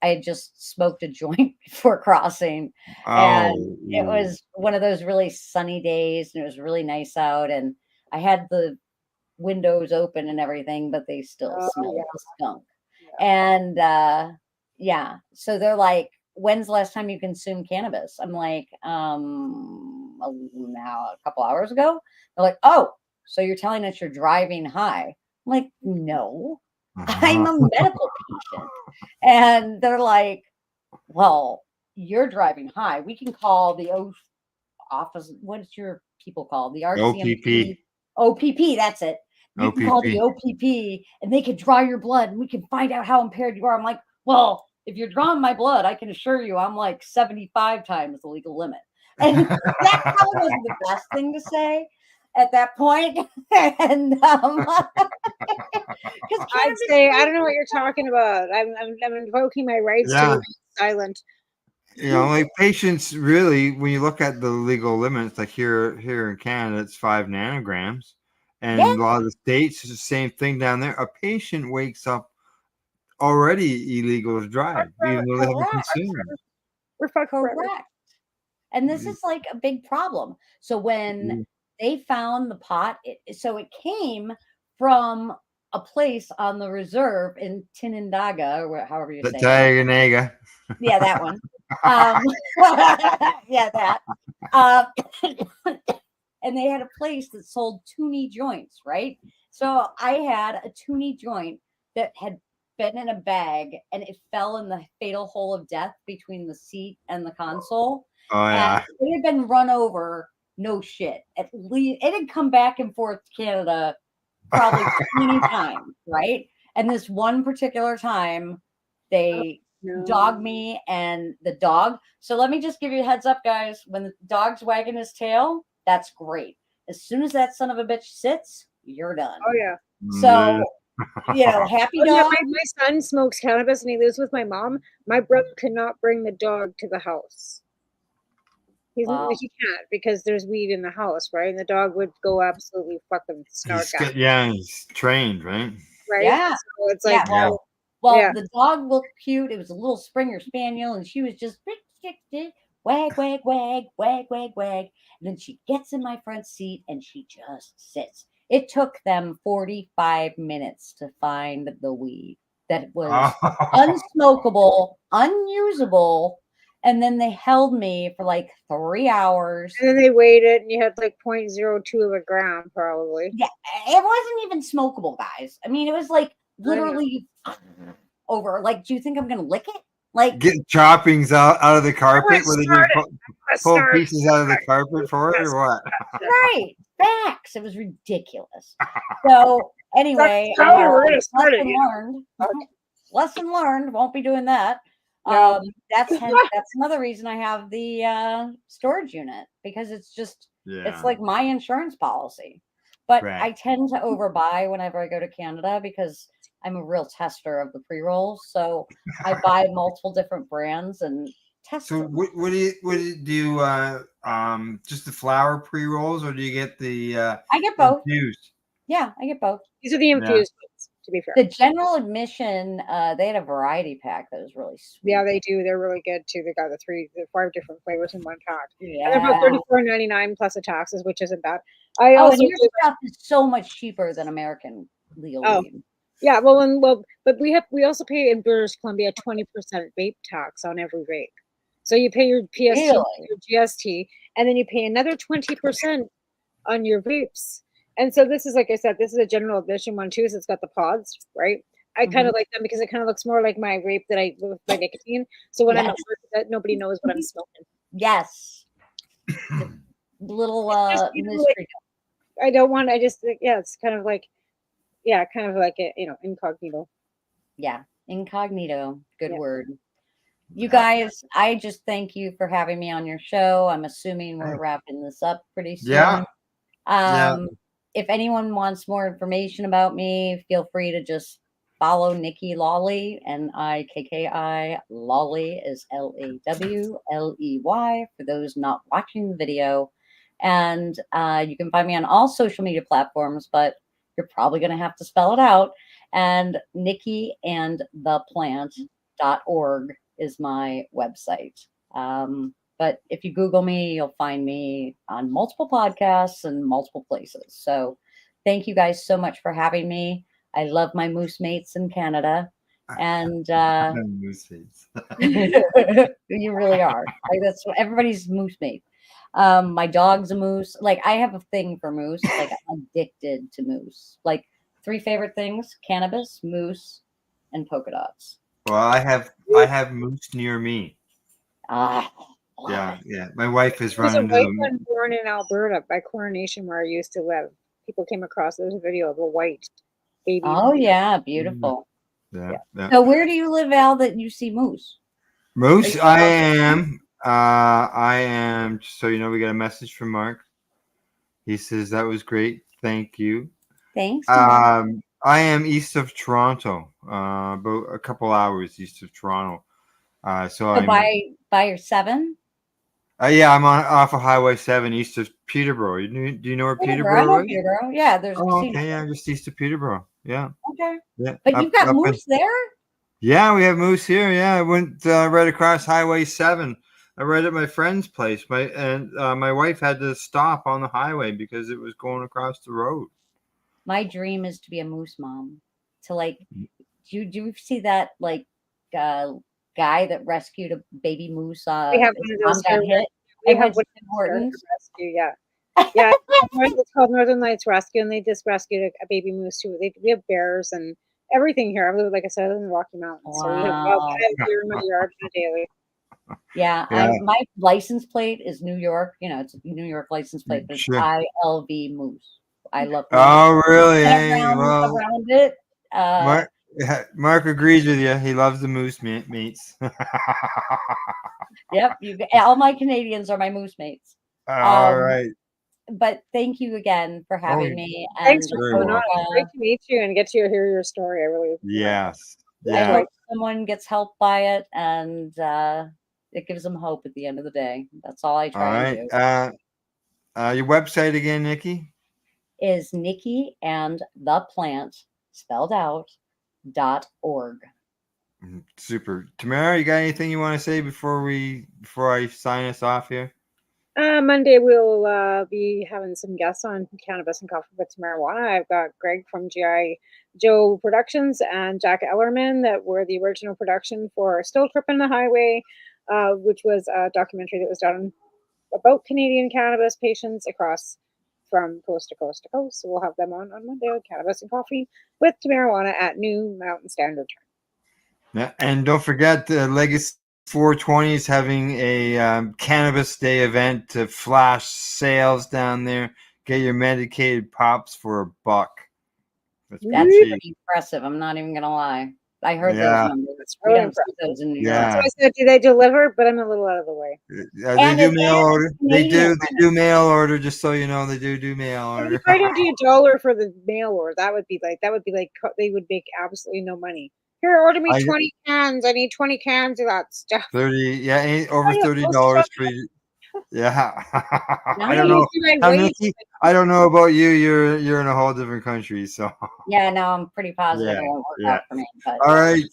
I had just smoked a joint before crossing, and it was one of those really sunny days, and it was really nice out, and I had the windows open and everything, but they still smelled the skunk. And yeah, so they're like, when's the last time you consumed cannabis? I'm like, now a couple hours ago. They're like, oh, so you're telling us you're driving high? I'm like, no, I'm a medical patient. And they're like, well, you're driving high. We can call the office. What's your people called? The RCMP. OPP, that's it. You can call the OPP and they could draw your blood and we can find out how impaired you are. I'm like, well, if you're drawing my blood, I can assure you I'm like 75 times the legal limit. And that probably wasn't the best thing to say at that point. And I'd say, I don't know what you're talking about. I'm invoking my rights to remain silent. Like patients really, when you look at the legal limits, like here in Canada, it's 5 nanograms. And a lot of the states, it's the same thing down there. A patient wakes up already illegal to drive, even though they haven't consumed. We're fucked. Correct. And this is like a big problem. So when they found the pot, so it came from a place on the reserve in Tinandaga, or however you say it. Yeah, that one. Yeah, that. And they had a place that sold toonie joints, right? So I had a toonie joint that had been in a bag and it fell in the fatal hole of death between the seat and the console. Oh, yeah. And it had been run over, no shit. At least it had come back and forth to Canada probably 20 times, right? And this one particular time, they dogged me and the dog. So let me just give you a heads up, guys. When the dog's wagging his tail, that's great. As soon as that son of a bitch sits, you're done. Oh, yeah. So, happy dog. Yeah, my son smokes cannabis and he lives with my mom. My brother could not bring the dog to the house. He can't because there's weed in the house, right? And the dog would go absolutely fucking snark out. Yeah, he's trained, right? Right? Yeah. So it's like, the dog looked cute. It was a little Springer Spaniel, and she was just wag, wag, wag, wag, wag, wag. And then she gets in my front seat and she just sits. It took them 45 minutes to find the weed that was unsmokable, unusable. And then they held me for like 3 hours. And then they weighed it and you had like 0.02 of a gram probably. Yeah, it wasn't even smokable, guys. I mean, it was like literally over. Like, do you think I'm going to lick it? Like, get choppings out of the carpet where they just pull pieces out of the carpet for it, or what? Right, facts. It was ridiculous. So anyway, lesson learned. Won't be doing that. That's another reason I have the storage unit, because it's just it's like my insurance policy. But I tend to overbuy whenever I go to Canada because I'm a real tester of the pre-rolls. So I buy multiple different brands and test them. What do you do? Just the flower pre-rolls, or do you get the I get both. Infused? Yeah, I get both. These are the infused ones, to be fair. The general admission, they had a variety pack that was really sweet. Yeah, they do. They're really good too. They got the 5 different flavors in one pack. Yeah. And they're about $34.99 plus the taxes, which isn't bad. And your stuff is so much cheaper than American legal weed. Yeah, but we also pay in British Columbia 20% vape tax on every vape. So you pay your PST, your GST, and then you pay another 20% on your vapes. And so this is, like I said, this is a general admission one too. So it's got the pods, right? I kind of like them because it kind of looks more like my vape that I with my nicotine. So when I'm at work, that nobody knows what I'm smoking. Yes. little It's just, mystery. I don't want. I just it's kind of like incognito. Yeah, incognito. Good word. You guys, I just thank you for having me on your show. I'm assuming we're wrapping this up pretty soon. Yeah. If anyone wants more information about me, feel free to just follow Nikki Lawley, Nikki. Lawley is Lawley for those not watching the video. And you can find me on all social media platforms, but you're probably going to have to spell it out. And NikkiandThePlant.org is my website. But if you Google me, you'll find me on multiple podcasts and multiple places. So thank you guys so much for having me. I love my moose mates in Canada. And moose mates. You really are. That's everybody's moose mate. My dog's a moose. Like, I have a thing for moose. Like, I'm addicted to moose. Like, 3 favorite things: cannabis, moose, and polka dots. Well, I have moose near me. Yeah. My wife is running. There's a white one born in Alberta by Coronation, where I used to live. People came across. There's a video of a white baby. Oh yeah, beautiful. Yeah. So where do you live, Al, that you see moose? Moose, I am. So we got a message from Mark. He says that was great. Thank you. Thanks. I am east of Toronto, about a couple hours east of Toronto. So I'm by your 7. Yeah, I'm off of Highway 7 east of Peterborough. Do you know where Peterborough is? Peterborough. Yeah, there's. Just east of Peterborough. Yeah. Okay. Yeah. But you've got moose there? Yeah, we have moose here. Yeah, I went right across Highway 7. I right at my friend's place. My wife had to stop on the highway because it was going across the road. My dream is to be a moose mom. Do you see that guy that rescued a baby moose? We have one of those here. We have one rescue. Yeah. It's called Northern Lights Rescue, and they just rescued a baby moose too. We have bears and everything here. I live in the Rocky Mountains, so we have deer in my yard on a daily. Yeah. My license plate is New York. It's a New York license plate. It's ILV Moose. I love moose. Oh, really? Around it. Mark agrees with you. He loves the moose mates. Yep. All my Canadians are my moose mates. All right. But thank you again for having me. Thanks for coming on. Great to meet you and get to hear your story. I really Yes. I hope someone gets helped by it, and it gives them hope at the end of the day. That's all I try to do. Your website again, Nikki? Is NikkiandThePlant spelled out .org. Super. Tamara, you got anything you want to say before I sign us off here? Monday we'll be having some guests on Cannabis and Coffee with Marijuana. I've got Greg from G.I. Joe Productions and Jack Ellerman that were the original production for Still Trippin' the Highway, which was a documentary that was done about Canadian cannabis patients from coast to coast to coast. So we'll have them on Monday with Cannabis and Coffee with Marijuana at New Mountain Standard Time. Yeah, and don't forget Legacy 420 is having a Cannabis Day event to flash sales down there. Get your medicated pops for $1. That's pretty impressive. I'm not even gonna lie. I heard those numbers. That's really impressive. Those in New York. So I said, do they deliver? But I'm a little out of the way. They do mail order. They do mail order. Just so you know, they do mail order. If I don't do $1 for the mail order, that would be like they would make absolutely no money. Here, order me 20 cans. I need 20 cans of that stuff. 30, over $30 for you. Yeah. I don't know. Nikki, I don't know about you. You're in a whole different country, so. Yeah, no, I'm pretty positive it won't work out for me. But. All right.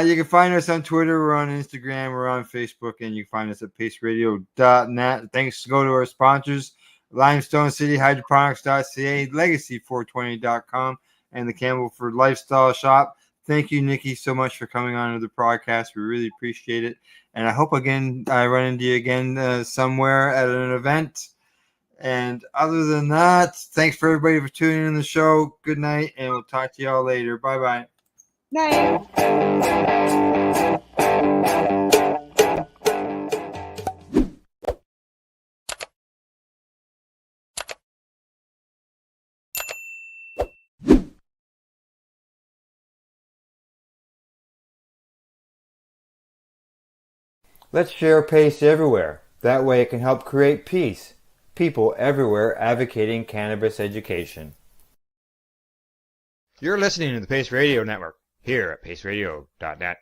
You can find us on Twitter. We're on Instagram. We're on Facebook, and you can find us at paceradio.net. Thanks go to our sponsors: Limestone City Hydroponics.ca, Legacy420.com, and the Campbellford Lifestyle Shop. Thank you, Nikki, so much for coming on to the podcast. We really appreciate it. And I hope I run into you again somewhere at an event. And other than that, thanks for everybody for tuning in the show. Good night, and we'll talk to you all later. Bye-bye. Night. Let's share PACE everywhere. That way it can help create peace. People everywhere advocating cannabis education. You're listening to the Pace Radio Network here at paceradio.net.